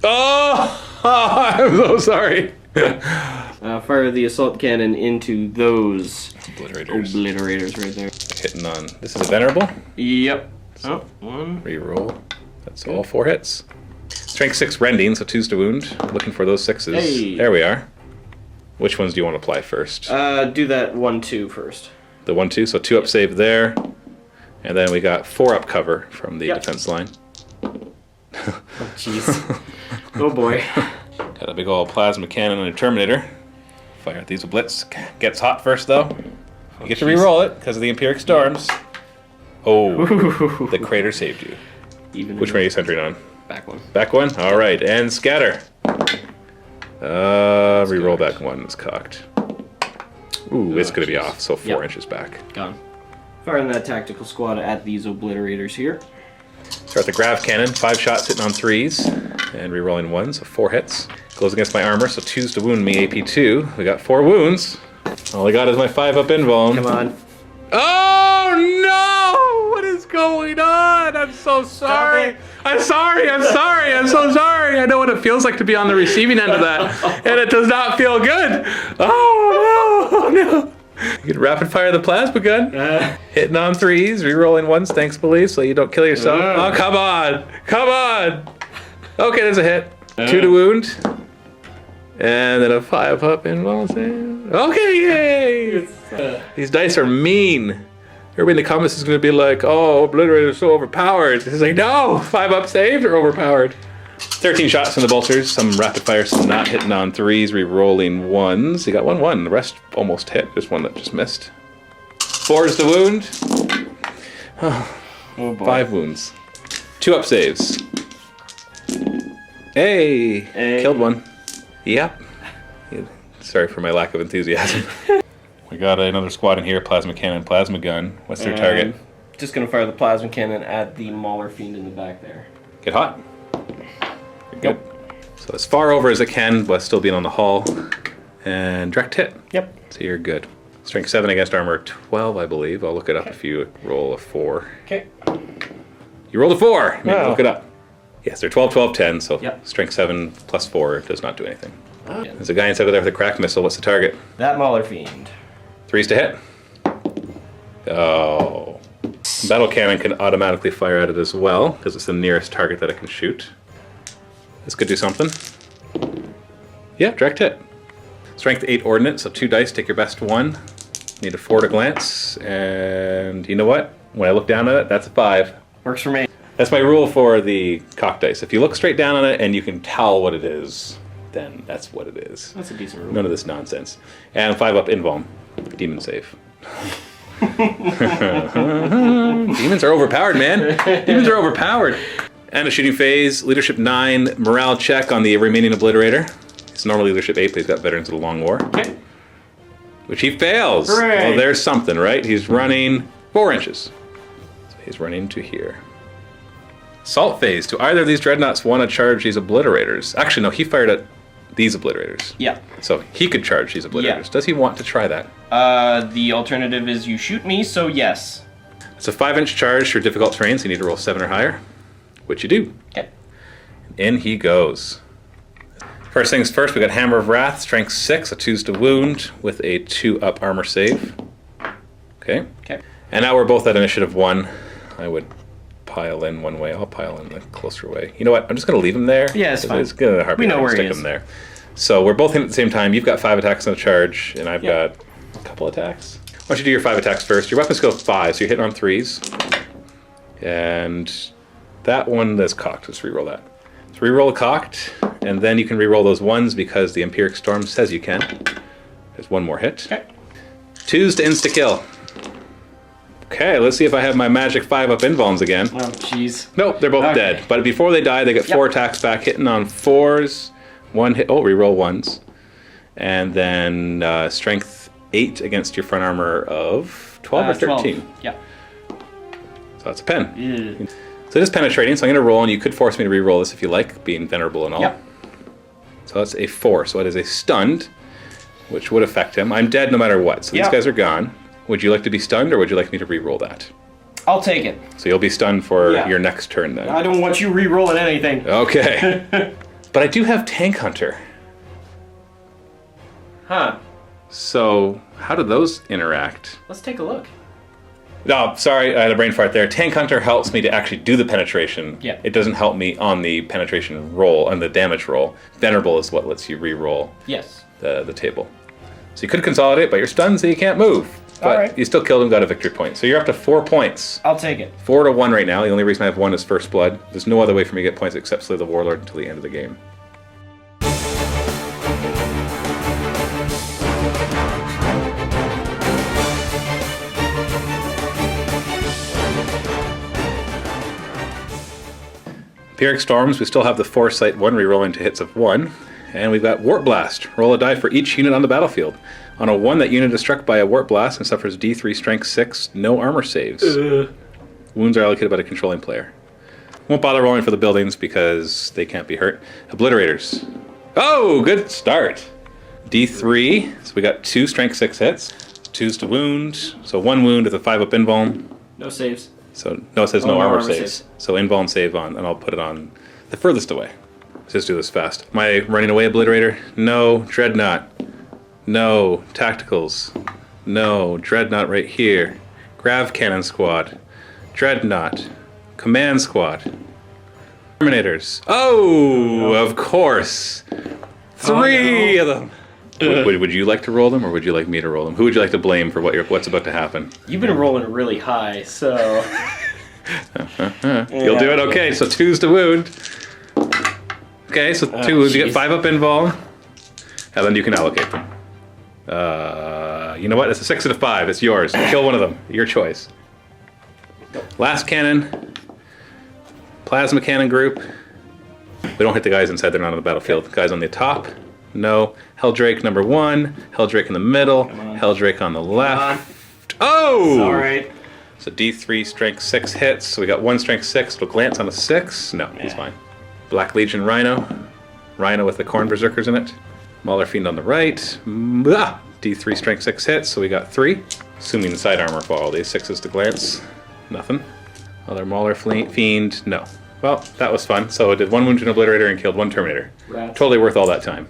Oh! I'm so sorry. Fire the assault cannon into those Obliterators right there. hitting on. This is a venerable. Yep. Oh, 1. Reroll. That's all 4 hits. Strength 6 rending, so 2s to wound. Looking for those 6s. Hey. There we are. Which ones do you want to apply first? Do that 1-2 first. The 1-2, so 2 up save there. And then we got 4 up cover from the defense line. Oh, jeez. Oh, boy. Got a big old plasma cannon and a Terminator. Fire at these blitz. Gets hot first, though. You get to re-roll it because of the Empiric Storms. Oh, the crater saved you. Which one are you centering on? Back one. Back one? All right, and scatter. Re-roll back one. It's cocked. Ooh, it's going to be off, so 4 inches back. Gone. Firing that tactical squad at these obliterators here. Start the grav cannon. 5 shots hitting on 3s. And re-rolling 1, so 4 hits. Goes against my armor, so 2s to wound me, AP 2. We got 4 wounds. All I got is my 5 up invuln. Come on. Oh no! What is going on? I'm so sorry. I'm sorry. I'm so sorry. I know what it feels like to be on the receiving end of that, and it does not feel good. Oh no! You can rapid fire the plasma gun. Hitting on 3s, re-rolling 1s, thanks, believe, so you don't kill yourself. Oh, come on. Come on. Okay, there's a hit. 2 to wound. And then a 5 up invuln. Okay, yay! These dice are mean. Everybody in the comments is going to be like, oh, Obliterator is so overpowered. It's like, no, 5 up saved or overpowered. 13 shots from the bolters, some rapid fire, some not hitting on 3s, re-rolling 1s. You got 1-1, the rest almost hit. There's one that just missed. 4s to wound. Oh boy. 5 wounds. 2 up saves. Hey, killed one. Yep. Sorry for my lack of enthusiasm. We got another squad in here, plasma cannon, plasma gun. What's their target? Just gonna fire the plasma cannon at the Mauler Fiend in the back there. Get hot. You're good. So as far over as it can, but still being on the hull. And direct hit. Yep. So you're good. Strength 7 against armor 12, I believe. I'll look it up if you roll a 4. Okay. You rolled a 4! Maybe look it up. Yes, they're 12, 12, 10, so strength 7 plus 4 does not do anything. There's a guy inside of there with a crack missile. What's the target? That Mauler Fiend. 3s to hit. Oh. Battle cannon can automatically fire at it as well, because it's the nearest target that it can shoot. This could do something. Yeah, direct hit. Strength 8 ordnance, so 2 dice, take your best one. Need a 4 to glance, and you know what? When I look down at it, that's a 5. Works for me. That's my rule for the cock dice. If you look straight down on it and you can tell what it is, then that's what it is. That's a decent rule. None of this nonsense. And 5 up invuln. Demon save. Demons are overpowered, man. Demons are overpowered. And a shooting phase, leadership 9, morale check on the remaining obliterator. It's normally leadership 8, but he's got veterans of the long war. Okay. Which he fails. Hooray. Well, there's something, right? He's running 4 inches. So he's running to here. Assault phase. Do either of these dreadnoughts want to charge these obliterators? Actually, no, he fired at these obliterators. Yeah. So he could charge these obliterators. Yeah. Does he want to try that? The alternative is you shoot me, so yes. It's a 5-inch charge for difficult terrain, so you need to roll 7 or higher, which you do. Okay. In he goes. First things first, we got Hammer of Wrath, strength 6, a 2s to wound with a 2 up armor save. Okay. Okay. And now we're both at initiative 1. I would pile in one way. I'll pile in the closer way. You know what? I'm just going to leave him there. Yeah, it's fine. It's going to hard We know where he stick is. him there. So we're both in at the same time. You've got 5 attacks on a charge, and I've got a couple attacks. Why don't you do your 5 attacks first? Your weapon skill is 5, so you're hitting on 3s. And that one that's cocked. Let's reroll that. So reroll a cocked, and then you can reroll those 1s because the Empiric Storms says you can. There's one more hit. Okay. 2s to insta-kill. Okay, let's see if I have my magic 5 up invulns again. Oh, jeez. Nope, they're both dead. But before they die, they get 4 attacks back, hitting on 4s. 1 hit. Oh, reroll 1s. And then strength 8 against your front armor of 12 or 13. 12. Yeah. So that's a pen. Yeah. So it is penetrating, so I'm going to roll, and you could force me to reroll this if you like, being venerable and all. Yep. So that's a 4. So it is a stunned, which would affect him. I'm dead no matter what, so these guys are gone. Would you like to be stunned, or would you like me to re-roll that? I'll take it. So you'll be stunned for your next turn then. I don't want you re-rolling anything. Okay. But I do have Tank Hunter. Huh. So how do those interact? Let's take a look. No, sorry, I had a brain fart there. Tank Hunter helps me to actually do the penetration. Yeah. It doesn't help me on the penetration roll, on the damage roll. Venerable is what lets you re-roll Yes. the table. So you could consolidate, but you're stunned, so you can't move. But Alright. you still killed him, got a victory point. So you're up to 4 points. I'll take it. 4 to 1 right now. The only reason I have 1 is First Blood. There's no other way for me to get points except Slay the Warlord until the end of the game. Empiric Storms, we still have the Foresight 1 rerolling to hits of 1. And we've got Warp Blast. Roll a die for each unit on the battlefield. On a 1, that unit is struck by a Warp Blast and suffers D3 Strength 6, no armor saves. Wounds are allocated by the controlling player. Won't bother rolling for the buildings because they can't be hurt. Obliterators. Oh, good start. D3, so we got 2 Strength 6 hits. 2s to wound, so 1 wound with a 5 up invuln. No saves. So, no, it says Oh, no no armor armor saves. saves. So invuln save on, and I'll put it on the furthest away. Let's just do this fast. My running away obliterator? No. Dreadnought? No. Tacticals? No. Dreadnought right here. Grav Cannon Squad? Dreadnought? Command Squad? Terminators? Oh, of course. 3 of them. Would you like to roll them, or would you like me to roll them? Who would you like to blame for what's about to happen? You've been rolling really high, so... You'll do it? Okay, so 2s to wound. Okay, so 2 wounds. You get 5 up invuln. And then you can allocate them. You know what? It's a 6 and a 5. It's yours. Kill one of them. Your choice. Last cannon. Plasma cannon group. We don't hit the guys inside. They're not on the battlefield. Guys on the top. No. Helldrake number 1. Helldrake in the middle. Helldrake on the left. Oh! Alright. So D3 strength 6 hits. So we got 1 strength 6. It'll glance on a 6. No, he's fine. Black Legion Rhino. Rhino with the Corn Berserkers in it. Mauler Fiend on the right. D3 strength 6 hits. So we got 3. Assuming the side armor for all these. 6s to glance. Nothing. Other Mauler Fiend. No. Well, that was fun. So it did 1 wound to an Obliterator and killed 1 Terminator. Rats. Totally worth all that time.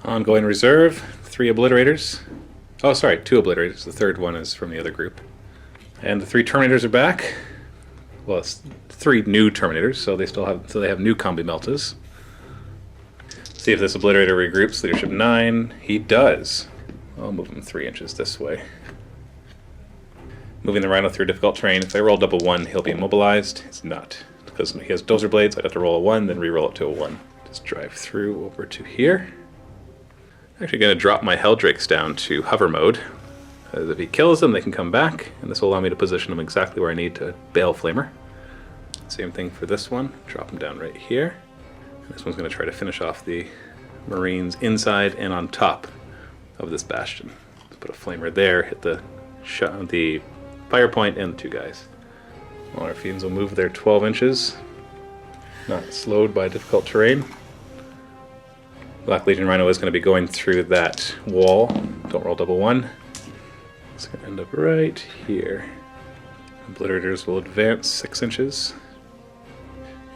Ongoing reserve. 3 Obliterators. Oh, sorry. 2 Obliterators. The third one is from the other group. And the 3 Terminators are back. Well, it's 3 new Terminators, so they have new combi meltas. See if this Obliterator regroups. Leadership 9. He does. I'll move him 3 inches this way. Moving the Rhino through difficult terrain. If I roll double 1, he'll be immobilized. He's not. Because he has Dozer Blades, I'd have to roll a 1, then re-roll it to a 1 to Let's drive through over to here. Actually going to drop my Helldrakes down to hover mode. As if he kills them, they can come back, and this will allow me to position them exactly where I need to Bale Flamer. Same thing for this one. Drop them down right here. And this one's going to try to finish off the Marines inside and on top of this bastion. Let's put a Flamer there, hit the fire point, and the 2 guys. All our fiends will move their 12 inches, not slowed by difficult terrain. Black Legion Rhino is going to be going through that wall. Don't roll double 1. It's going to end up right here. Obliterators will advance 6 inches.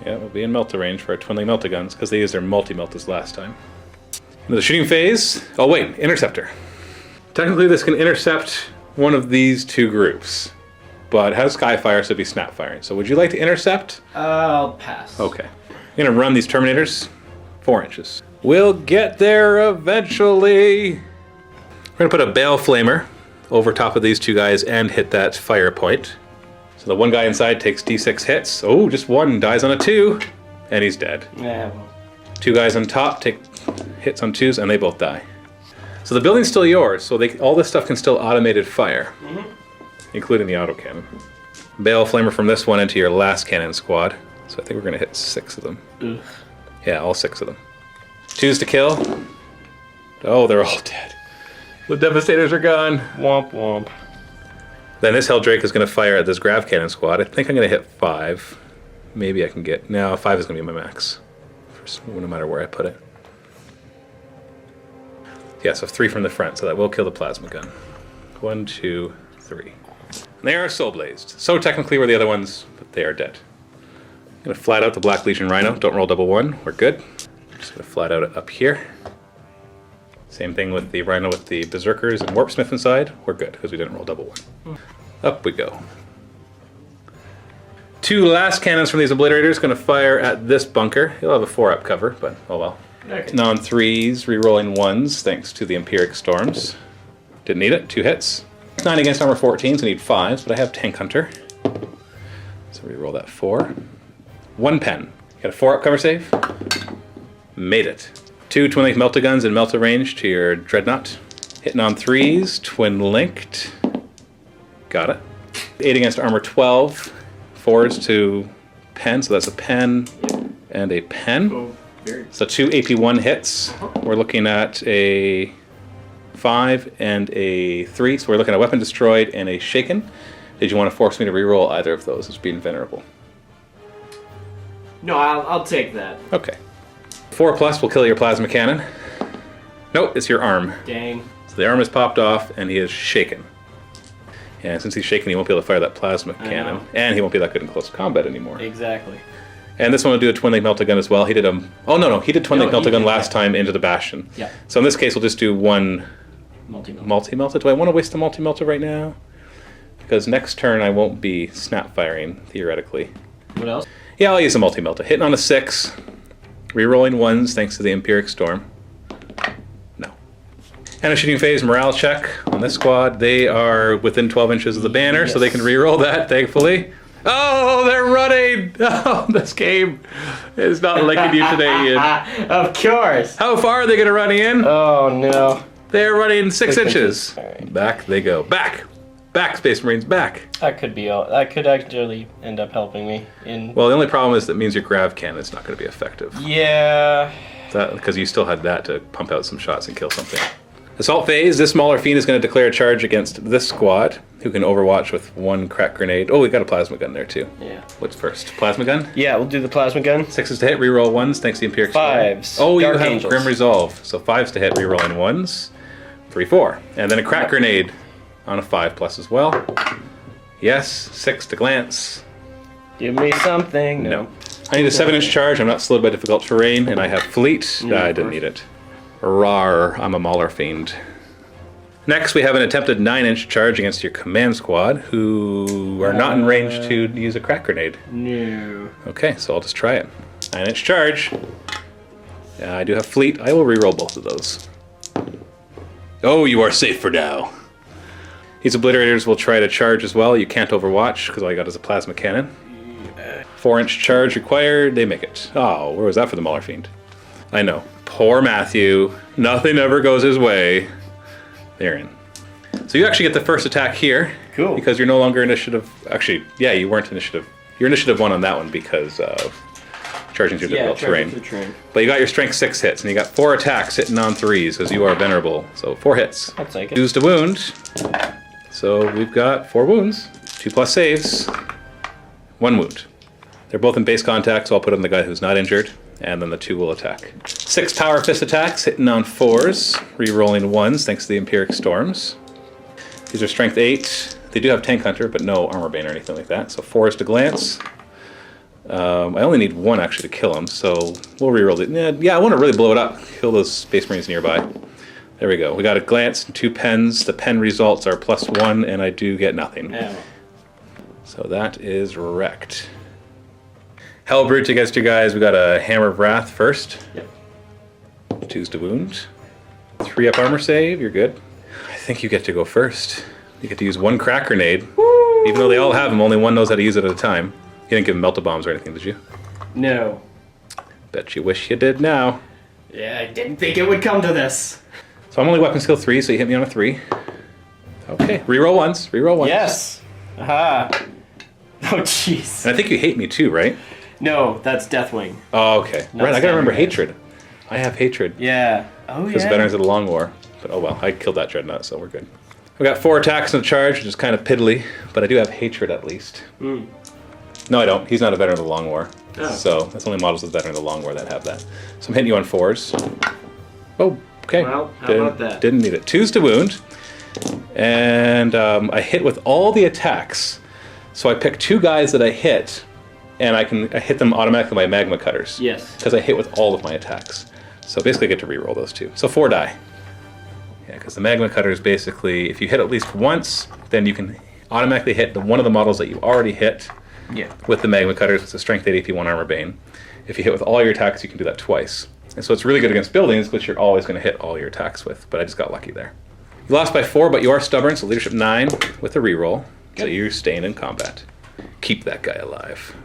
Yeah, we'll be in melta range for our Twinling Melta Guns, because they used their multi-melt this last time. Into the shooting phase. Oh wait, Interceptor. Technically this can intercept one of these 2 groups, but it has Skyfire, so it'd be snap firing. So would you like to intercept? I'll pass. Okay. I'm going to run these Terminators 4 inches. We'll get there eventually. We're going to put a Bale Flamer over top of these 2 guys and hit that fire point. So the 1 guy inside takes d6 hits. Oh, just 1 dies on a 2, and he's dead. Yeah, well. 2 guys on top take hits on 2s, and they both die. So the building's still yours, so all this stuff can still automated fire, including the autocannon. Bale Flamer from this one into your last cannon squad. So I think we're going to hit 6 of them. Ugh. Yeah, all 6 of them. 2s to kill. Oh, they're all dead. The Devastators are gone. Womp womp. Then this Helldrake is going to fire at this Grav Cannon squad. I think I'm going to hit 5. Maybe I can get... No, 5 is going to be my max. No matter where I put it. Yeah, so 3 from the front, so that will kill the plasma gun. 1, 2, 3. And they are soul blazed. So technically we're the other ones, but they are dead. I'm going to flat out the Black Legion Rhino. Don't roll double 1. We're good. I'm just going to flat out it up here. Same thing with the Rhino with the Berserkers and Warpsmith inside. We're good, because we didn't roll double 1. Up we go. 2 last cannons from these Obliterators going to fire at this bunker. He'll have a 4-up cover, but oh well. Okay. Non 3s, re-rolling 1s, thanks to the Empiric Storms. Didn't need it, 2 hits. 9 against armor 14s, I need 5s, but I have Tank Hunter. So re-roll that 4. 1 pen. Got a 4-up cover save. Made it. 2 Twin-Linked Melta Guns in Melta range to your Dreadnought. Hitting on 3s, Twin-Linked. Got it. 8 against armor 12. 4s to pen, so that's a pen and a pen. Oh, very. So 2 AP1 hits. We're looking at a 5 and a 3, so we're looking at Weapon Destroyed and a Shaken. Did you want to force me to reroll either of those as being venerable? No, I'll take that. Okay. 4+ will kill your plasma cannon. Nope, it's your arm. Dang. So the arm is popped off and he is shaken. And since he's shaken, he won't be able to fire that plasma cannon. know. And he won't be that good in close combat anymore. Exactly. And this one will do a Twin-Link Melta Gun as well. He did a... Oh, no. He did Twin-Link No, Melta he Gun did, last yeah. time into the Bastion. Yeah. So in this case, we'll just do 1 Multi-melt. Multi-Melta. Do I want to waste the Multi-Melta right now? Because next turn I won't be snap firing, theoretically. What else? Yeah, I'll use a Multi-Melta. Hitting on a 6. Rerolling 1s thanks to the Empiric Storm. No. And a shooting phase morale check on this squad. They are within 12 inches of the banner, so they can reroll that, thankfully. Oh, they're running! Oh, this game is not liking you today, Ian. Of course. How far are they going to run, Ian? Oh no. They're running 6 inches. All right. Back they go. Back! Back, Space Marines, back! That could actually end up helping me in. Well, the only problem is that means your Grav Cannon is not going to be effective. Yeah. Because you still had that to pump out some shots and kill something. Assault phase, this smaller fiend is going to declare a charge against this squad, who can overwatch with 1 crack grenade. Oh, we got a plasma gun there too. Yeah. What's first? Plasma gun? Yeah, we'll do the plasma gun. 6s to hit, reroll 1s, thanks to the Empiric Storm. 5s. Oh, Dark you have Angels. Grim Resolve. So 5s to hit, rerolling 1s. 3, 4. And then a crack grenade on a 5+ as well. Yes, 6 to glance. Give me something. No. I need a 7-inch charge. I'm not slowed by difficult terrain, and I have fleet. I didn't need it. Rawr, I'm a Mauler fiend. Next, we have an attempted 9-inch charge against your command squad, who are not in range to use a crack grenade. No. Okay, so I'll just try it. 9-inch charge. I do have fleet. I will reroll both of those. Oh, you are safe for now. These Obliterators will try to charge as well. You can't overwatch, because all you got is a plasma cannon. 4-inch charge required. They make it. Oh, where was that for the Mauler fiend? I know. Poor Matthew. Nothing ever goes his way. They're in. So you actually get the first attack here. Cool. Because you're no longer initiative. Actually, yeah, you weren't initiative. You're initiative 1 on that one because of charging through difficult terrain. But you got your strength 6 hits, and you got 4 attacks hitting on 3s because you are venerable. So 4 hits. I'll take it. Used a wound. So we've got 4 wounds. 2 plus saves. 1 wound. They're both in base contact, so I'll put on the guy who's not injured. And then the 2 will attack. 6 power fist attacks, hitting on 4s, re-rolling 1s thanks to the Empiric Storms. These are strength 8. They do have Tank Hunter, but no Armor Bane or anything like that. So 4s to glance. I only need 1 actually to kill him, so we'll re-roll it. Yeah, I want to really blow it up. Kill those Space Marines nearby. There we go. We got a glance and 2 pens. The pen results are +1, and I do get nothing. Yeah. So that is wrecked. Hellbrute against you guys. We got a Hammer of Wrath first. Yep. 2's to wound. 3 up armor save. You're good. I think you get to go first. You get to use 1 crack grenade. Woo! Even though they all have them, only 1 knows how to use it at a time. You didn't give him melta bombs or anything, did you? No. Bet you wish you did now. Yeah, I didn't think it would come to this. So I'm only weapon skill 3, so you hit me on a 3. Okay. Reroll once. Reroll once. Yes. Aha. Oh, jeez. And I think you hate me too, right? No, that's Deathwing. Oh, okay. Not Right, I gotta remember standard. hatred. I have hatred. Yeah. Oh, yeah. Because Veterans of the Long War. But oh well, I killed that Dreadnought, so we're good. We got 4 attacks in the charge, which is kind of piddly, but I do have hatred at least. Mm. No, I don't. He's not a Veteran of the Long War. Oh. So that's only models of the Veteran of the Long War that have that. So I'm hitting you on 4s. Oh, okay. Well, how about that? Didn't need it. 2's to wound. And I hit with all the attacks. So I pick 2 guys that I hit, and I hit them automatically by magma cutters. Yes. Because I hit with all of my attacks. So basically I get to reroll those 2. So 4 die. Yeah, because the magma cutter is basically, if you hit at least once, then you can automatically hit one of the models that you already hit with the magma cutters. It's a strength 8 AP 1 armor bane. If you hit with all your attacks, you can do that twice. And so it's really good against buildings, which you're always going to hit all your attacks with. But I just got lucky there. You lost by 4, but you are stubborn, so leadership 9 with a reroll. So you're staying in combat. Keep that guy alive.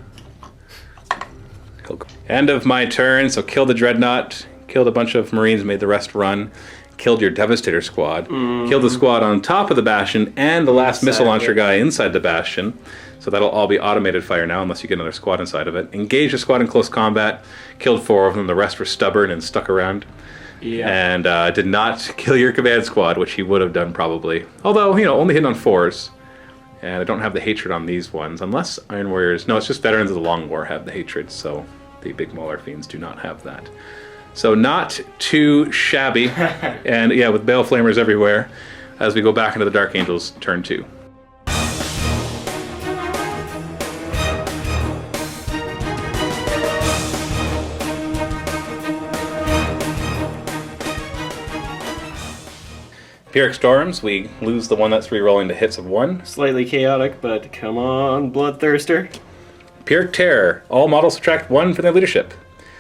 End of my turn, so kill the Dreadnought. Killed a bunch of Marines, made the rest run. Killed your Devastator squad. Killed the squad on top of the Bastion and the last missile launcher guy inside the Bastion. So that'll all be automated fire now unless you get another squad inside of it. Engaged a squad in close combat. Killed 4 of them. The rest were stubborn and stuck around. Yeah. And did not kill your command squad, which he would have done probably. Although, you know, only hitting on 4s. And I don't have the hatred on these ones, unless Iron Warriors... No, it's just Veterans of the Long War have the hatred, so the big Mauler Fiends do not have that. So not too shabby. And yeah, with Bale Flamers everywhere, as we go back into the Dark Angels turn 2. Empiric Storms, we lose the one that's re-rolling to hits of 1. Slightly chaotic, but come on, Bloodthirster. Empiric Terror, all models subtract 1 from their leadership.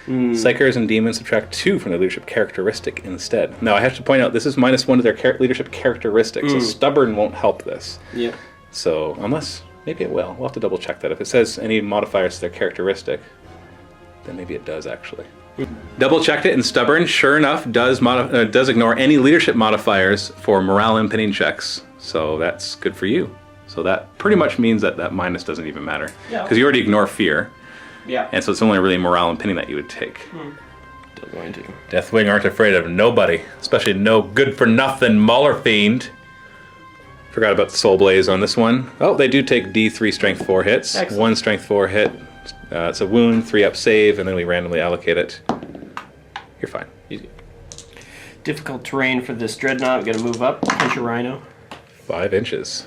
Psychers and Demons subtract 2 from their leadership characteristic instead. Now I have to point out, this is -1 to their leadership characteristics, so Stubborn won't help this. Yeah. So, unless, maybe it will. We'll have to double check that. If it says any modifiers to their characteristic, then maybe it does actually. Double checked it, and Stubborn, sure enough, does ignore any leadership modifiers for morale impinning checks. So that's good for you. So that pretty much means that that minus doesn't even matter. Because you already ignore fear. Yeah. And so it's only really morale impinning that you would take. Still going to. Deathwing aren't afraid of nobody. Especially no good-for-nothing Mauler Fiend. Forgot about the Soul Blaze on this one. Oh, they do take D3 Strength 4 hits. Excellent. 1 Strength 4 hit. It's a wound, 3 up save, and then we randomly allocate it. You're fine. Easy. Difficult terrain for this Dreadnought. We gotta move up, punch a Rhino. 5 inches.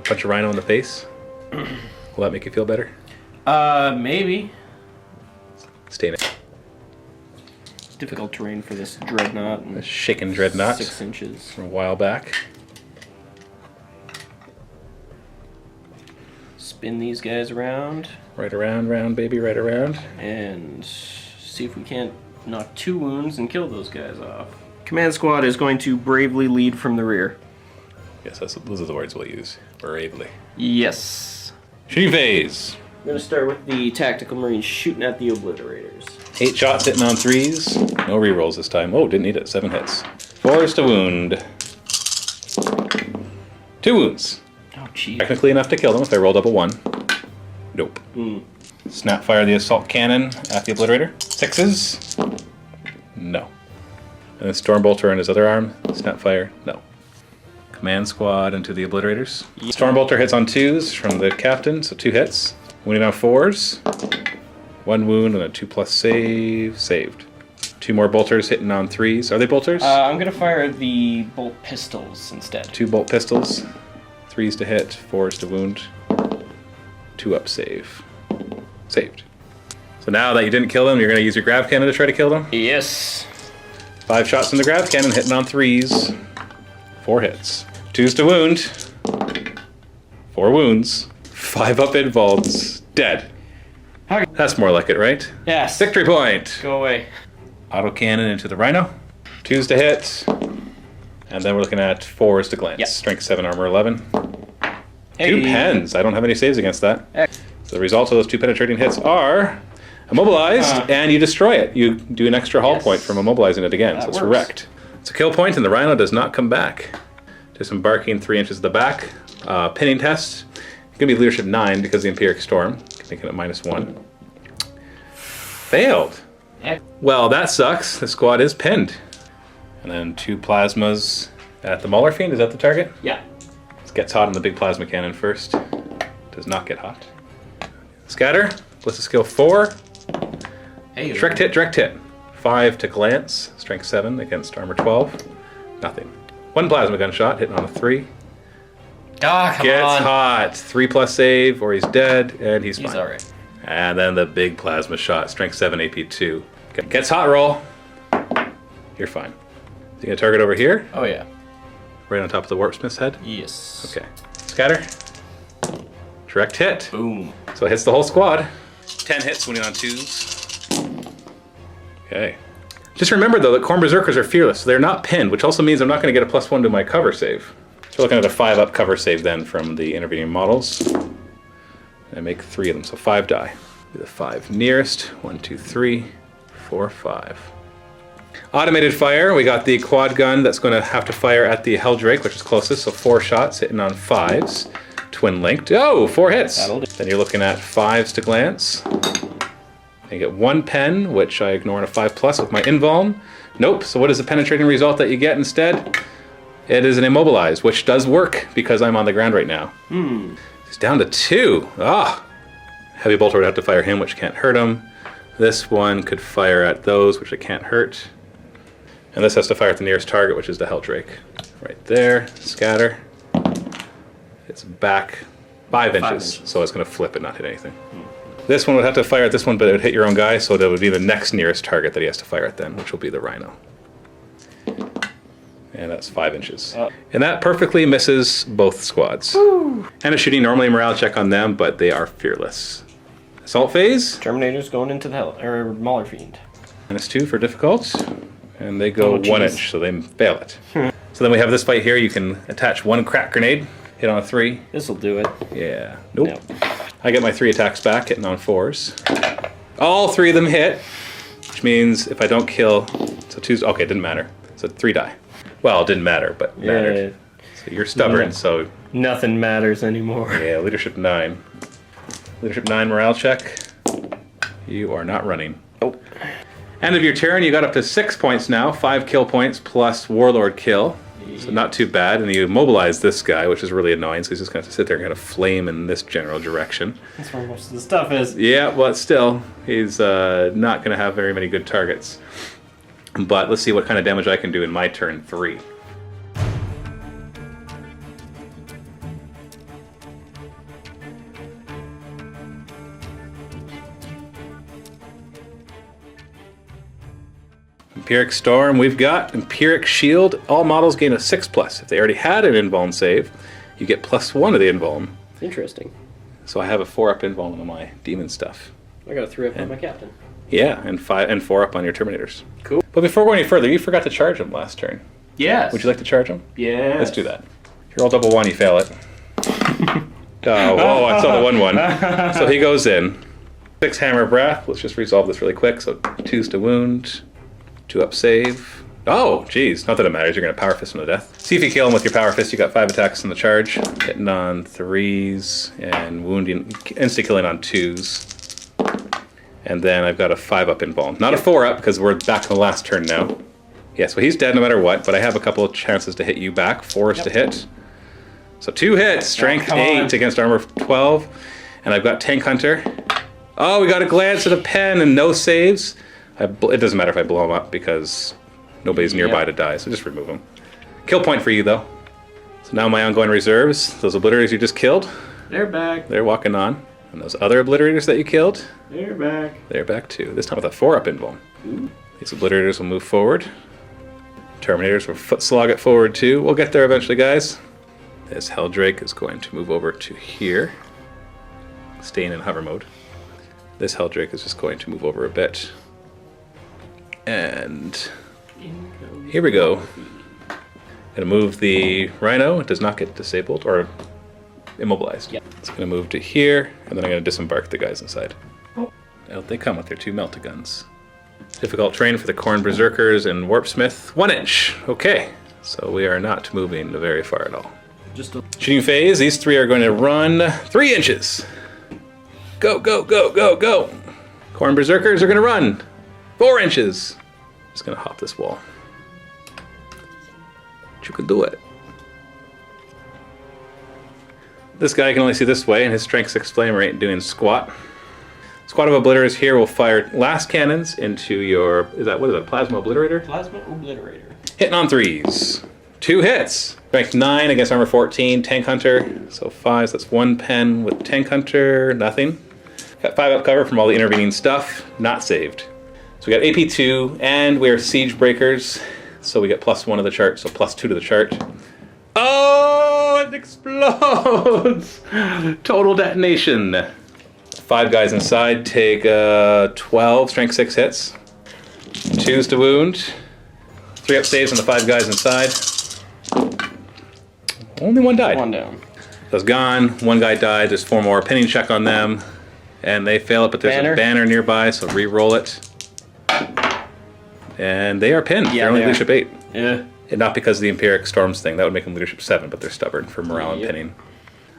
Punch a Rhino in the face. Will that make you feel better? Maybe. Stay in it. Difficult terrain for this Dreadnought. A shaken Dreadnought 6 inches. from a while back. Spin these guys around. Right around, round, baby, right around. And see if we can't knock 2 wounds and kill those guys off. Command squad is going to bravely lead from the rear. Yes, those are the words we'll use. Bravely. Yes. Shooting phase. I'm gonna start with the Tactical Marines shooting at the Obliterators. 8 shots hitting on 3s. No rerolls this time. Oh, didn't need it. 7 hits. 4 is to wound. 2 wounds. Oh, jeez. Technically enough to kill them if I roll double 1. Nope. Snapfire the assault cannon at the Obliterator. 6s. No. And then Stormbolter on his other arm. Snapfire. No. Command squad into the Obliterators. Yeah. Stormbolter hits on 2s from the captain, so 2 hits. Wounding on 4s. 1 wound and a 2+ save. Saved. 2 more bolters hitting on 3s. Are they bolters? I'm gonna fire the bolt pistols instead. 2 bolt pistols. 3s to hit, 4s to wound. 2 up save. Saved. So now that you didn't kill them, you're gonna use your grav cannon to try to kill them? Yes. 5 shots from the grav cannon hitting on 3s. 4 hits. 2s to wound. 4 wounds. 5 up involves. Dead. Okay. That's more like it, right? Yes. Victory point! Go away. Autocannon into the Rhino. 2s to hit. And then we're looking at 4s to glance. Yep. Strength 7, armor 11. Hey. 2 pens. I don't have any saves against that. Heck. So the results of those 2 penetrating hits are immobilized, and you destroy it. You do an extra hull point from immobilizing it again, That so it's works. wrecked. It's a kill point, and the Rhino does not come back. Disembarking 3 inches at the back. Pinning test. It's going to be leadership 9 because of the Empiric Storm, making it -1. Failed. Heck. Well, that sucks. The squad is pinned. And then 2 plasmas at the Mauler Fiend. Is that the target? Yeah. It gets hot on the big plasma cannon first. Does not get hot. Scatter. Ballistic skill 4. Hey. Direct hit, direct hit. 5 to glance. Strength 7 against armor 12. Nothing. 1 plasma gunshot hitting on a 3. Ah, come Gets on. hot. 3+ save, or he's dead, and he's fine. He's alright. And then the big plasma shot. Strength 7, AP 2. Gets hot roll. You're fine. You get a target over here, Oh, yeah. right on top of the Warpsmith's head. Yes. Okay. Scatter. Direct hit. Boom. So it hits the whole squad. 10 hits, winning on 2s. Okay. Just remember, though, that Khorne Berserkers are fearless. So they're not pinned, which also means I'm not going to get a +1 to my cover save. So we're looking at a 5 up cover save then from the intervening models. And I make 3 of them, so 5 die. Do the 5 nearest. 1, 2, 3, 4, 5. Automated fire. We got the quad gun that's going to have to fire at the Helldrake, which is closest, so 4 shots hitting on 5s. Twin linked. Oh, 4 hits. That'll do. Then you're looking at 5s to glance. I get 1 pen, which I ignore on a 5+ with my invuln. Nope. So what is the penetrating result that you get instead? It is an immobilize, which does work because I'm on the ground right now. He's down to 2. Ah. Heavy bolter would have to fire him, which can't hurt him. This one could fire at those, which it can't hurt. And this has to fire at the nearest target, which is the Helldrake. Right there. Scatter. It's back 5 inches, so it's going to flip and not hit anything. This one would have to fire at this one, but it would hit your own guy, so that would be the next nearest target that he has to fire at then, which will be the Rhino. And that's 5 inches. And that perfectly misses both squads. Woo. And a shooting normally a morale check on them, but they are fearless. Assault phase. Terminator's going into the hell, or Mauler Fiend. -2 for difficult. And they go 1 jeez. inch, so they fail it. So then we have this fight here. You can attach 1 crack grenade, hit on a 3. This'll do it. Yeah. Nope. I get my 3 attacks back, hitting on 4s. All 3 of them hit, which means if I don't kill, so 2's, okay, it didn't matter. So 3 die. Well, it didn't matter, but mattered. So you're stubborn, so Nothing matters anymore. yeah, leadership 9. Leadership 9 morale check. You are not running. Oh. End of your turn, you got up to 6 points now, 5 kill points plus Warlord kill. So not too bad, and you immobilize this guy, which is really annoying, so he's just going to have to sit there and kind of flame in this general direction. That's where most of the stuff is. Yeah, but still, he's not going to have very many good targets. But let's see what kind of damage I can do in my turn 3. Empiric Storm, we've got Empiric Shield. All models gain a 6+. If they already had an invuln save, you get +1 of the invuln. Interesting. So I have a 4-up invuln on my demon stuff. I got a 3 up on my captain. Yeah, and 4 up on your Terminators. Cool. But before going any further, you forgot to charge them last turn. Yes. Would you like to charge them? Yes. Let's do that. If you roll double 1, you fail it. Oh, I saw the 1/1. So he goes in. 6 hammer breath. Let's just resolve this really quick. So 2s to wound, 2 up save. Oh, geez. Not that it matters. You're going to power fist him to death. See if you kill him with your power fist. You got 5 attacks in the charge. Hitting on 3s and wounding, insta-killing on 2s. And then I've got a 5-up invuln. Not a 4-up because we're back to the last turn now. Yeah, so he's dead no matter what, but I have a couple of chances to hit you back. 4s to hit. So 2 hits. Strength 8 against armor 12. And I've got Tank Hunter. Oh, we got a glance at a pen and no saves. It doesn't matter if I blow him up because nobody's nearby to die, so just remove him. Kill point for you, though. So now my ongoing reserves, those obliterators you just killed. They're back. They're walking on. And those other obliterators that you killed. They're back. They're back too. This time with a 4-up invuln. These obliterators will move forward. Terminators will foot slog it forward too. We'll get there eventually, guys. This Helldrake is going to move over to here. Staying in hover mode. This Helldrake is just going to move over a bit. And here we go. Gonna move the Rhino. It does not get disabled or immobilized. Yep. It's gonna move to here, and then I'm gonna disembark the guys inside. Out they come with their 2 melta-guns. Difficult terrain for the Khorne Berserkers and Warpsmith. 1 inch. Okay, so we are not moving very far at all. Just a Shooting phase. These 3 are going to run 3 inches. Go, go, go, go, go. Khorne Berserkers are gonna run 4 inches. Just gonna hop this wall. You can do it. This guy can only see this way, and his strength 6 flamer ain't doing squat. Squad of obliterators here will fire last cannons into your, what is that, plasma obliterator? Plasma Obliterator. Hitting on 3s. 2 hits. Strength 9 against armor 14, Tank Hunter. So 5s, that's 1 pen with Tank Hunter, nothing. Got 5-up cover from all the intervening stuff, not saved. So we got AP2, and we are Siege Breakers. So we get +1 to the chart, so +2 to the chart. Oh, it explodes! Total detonation. 5 guys inside take 12, strength 6 hits. 2s to wound. 3-up saves on the 5 guys inside. Only 1 died. 1 down. That's gone. 1 guy died. There's 4 more. Pinning check on them. And they fail it, but there's a banner nearby, so re-roll it. And they are pinned. Yeah, they're only they are. leadership 8. Yeah. And not because of the Empiric Storms thing. That would make them leadership 7, but they're stubborn for morale and pinning.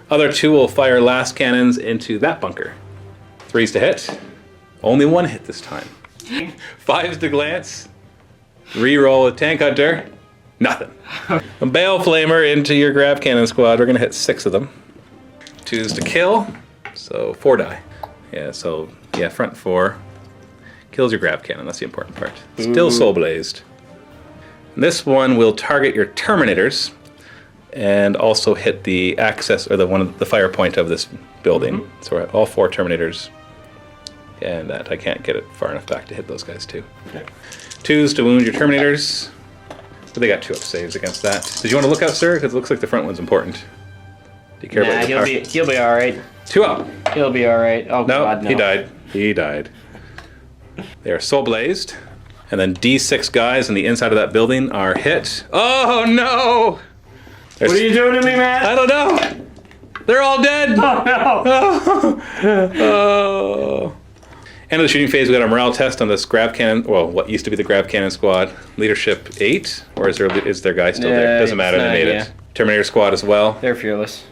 Other 2 will fire last cannons into that bunker. 3s to hit. Only 1 hit this time. 5s to glance. Reroll with Tank Hunter. Nothing. A Bale Flamer into your Grav Cannon squad. We're going to hit 6 of them. 2s to kill. So 4 die. Yeah, so yeah, front 4. Kills your Grav Cannon. That's the important part. Still Soul Blazed. And this one will target your Terminators and also hit the access or the fire point of this building. So we're at all 4 Terminators. And that I can't get it far enough back to hit those guys too. Okay. 2s to wound your Terminators. But they got 2-up saves against that. Did you want to look out, sir? Because it looks like the front one's important. Do you care about your power? He'll be alright. 2-up. He'll be alright. Oh, No, God, no. he died. He died. They are Soul Blazed. And then D6 guys on the inside of that building are hit. Oh, no! What are you doing to me, man? I don't know. They're all dead. Oh, no. Oh. End of the shooting phase, we got a morale test on this Grav Cannon, well, what used to be the Grav Cannon squad. Leadership 8, or is their guy still there? Doesn't matter, they made it. Terminator squad as well. They're fearless.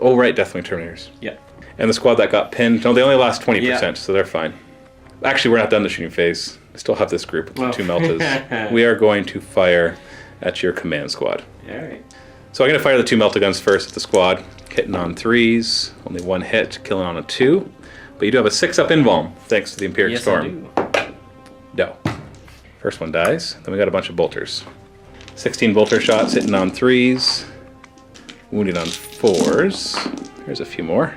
Oh, right, definitely Terminators. Yeah. And the squad that got pinned, no, they only lost 20%, so they're fine. Actually, we're not done the shooting phase. We still have this group with the 2 meltas. We are going to fire at your command squad. Alright. So I'm going to fire the 2 melta guns first at the squad. Hitting on 3s, only 1 hit, killing on a 2. But you do have a 6-up invuln, thanks to the Empiric Storm. I do. No. First one dies. Then we got a bunch of bolters. 16 bolter shots hitting on 3s. Wounding on 4s. There's a few more.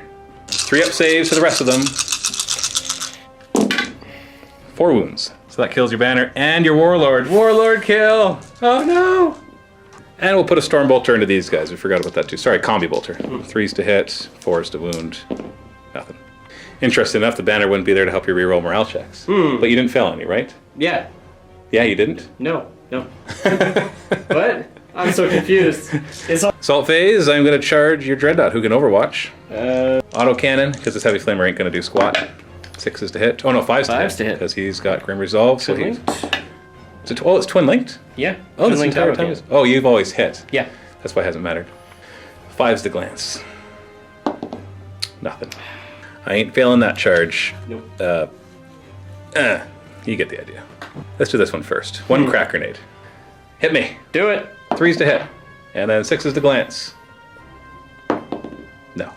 3-up saves for the rest of them. 4 wounds. So that kills your banner and your warlord. Warlord kill! Oh no! And we'll put a storm bolter into these guys. We forgot about that too. Sorry, combi bolter. 3s to hit, 4s to wound. Nothing. Interesting enough, the banner wouldn't be there to help you reroll morale checks. But you didn't fail any, right? Yeah. Yeah, you didn't? No. What? I'm so confused. It's all... Assault phase, I'm going to charge your Dreadnought, who can Overwatch. Autocannon, because it's heavy flamer, ain't going to do squat. 6 is to hit. Oh no, 5's to hit. Because he's got Grim Resolve. So he's... it's twin linked? Yeah. Oh, this entire time is... Oh, you've always hit. Yeah. That's why it hasn't mattered. 5's to glance. Nothing. I ain't failing that charge. Nope. You get the idea. Let's do this one first. 1 crack grenade. Hit me. Do it. 3's to hit. And then 6 is to glance. No.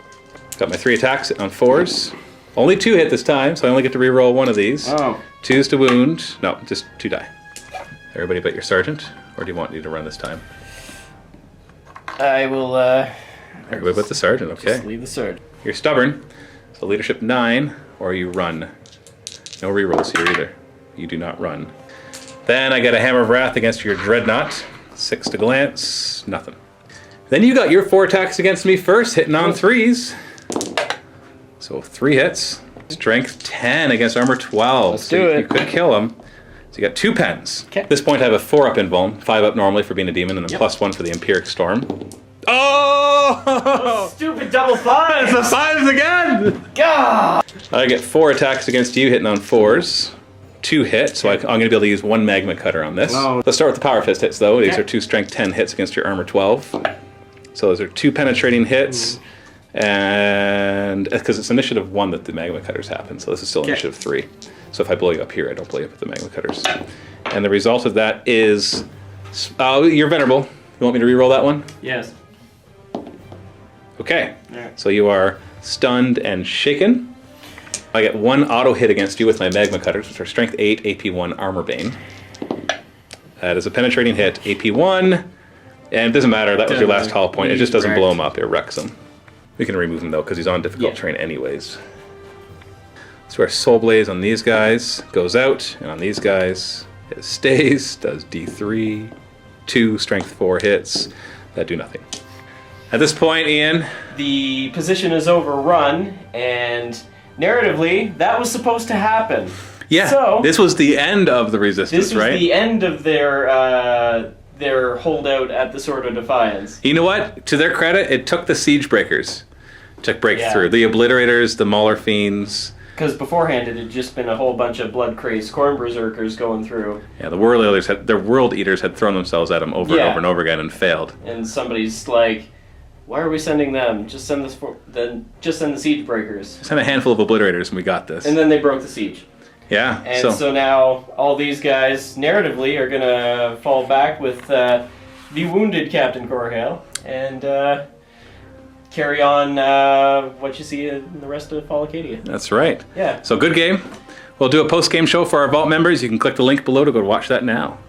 Got my 3 attacks on 4s. Only 2 hit this time, so I only get to reroll 1 of these. Oh. 2's to wound. No, just 2 die. Everybody but your sergeant? Or do you want me to run this time? I will, Everybody but the sergeant, okay. just leave the sword. You're stubborn, so leadership 9, or you run. No rerolls here either. You do not run. Then I get a Hammer of Wrath against your Dreadnought. 6 to glance, nothing. Then you got your 4 attacks against me first, hitting on 3s. So 3 hits. Strength 10 against armor 12. Let's so do it. You could kill him. So you got 2 pens. Okay. At this point I have a 4 up invuln, 5 up normally for being a demon, and then +1 for the Empiric Storm. Oh! Stupid double 5s! The 5s again! God! I get 4 attacks against you, hitting on 4s. 2 hits, so I'm going to be able to use 1 Magma Cutter on this. Oh. Let's start with the Power Fist hits, though. These are 2 Strength 10 hits against your Armor 12. So those are 2 penetrating hits, and because it's Initiative 1 that the Magma Cutters happen, so this is still Initiative 3. So if I blow you up here, I don't blow you up with the Magma Cutters. And the result of that is... you're Venerable. You want me to reroll that one? Yes. Okay. Alright. So you are stunned and shaken. I get 1 auto hit against you with my Magma Cutters, which are Strength 8, AP 1, Armor Bane. That is a penetrating hit, AP 1, and it doesn't matter, that was your last hollow point, it just doesn't blow him up, it wrecks him. We can remove him though, because he's on difficult terrain anyways. So our Soul Blaze on these guys goes out, and on these guys it stays, does D3, 2 Strength 4 hits, that do nothing. At this point, Ian... The position is overrun, and... narratively, that was supposed to happen. Yeah, so, this was the end of the resistance, this was right? the end of their holdout at the Sword of Defiance. You know what? To their credit, it took the Siege Breakers to break through. The Obliterators, the Mauler Fiends. Because beforehand, it had just been a whole bunch of blood-crazed Corn Berserkers going through. Yeah, the World Eaters had thrown themselves at them over and over and over again and failed. And somebody's like, why are we sending them? Just send just send the Siege Breakers. Send a handful of Obliterators and we got this. And then they broke the siege. Yeah. And so now all these guys, narratively, are going to fall back with the wounded Captain Corhale and carry on what you see in the rest of Fall of Cadia. That's right. Yeah. So good game. We'll do a post-game show for our Vault members. You can click the link below to go watch that now.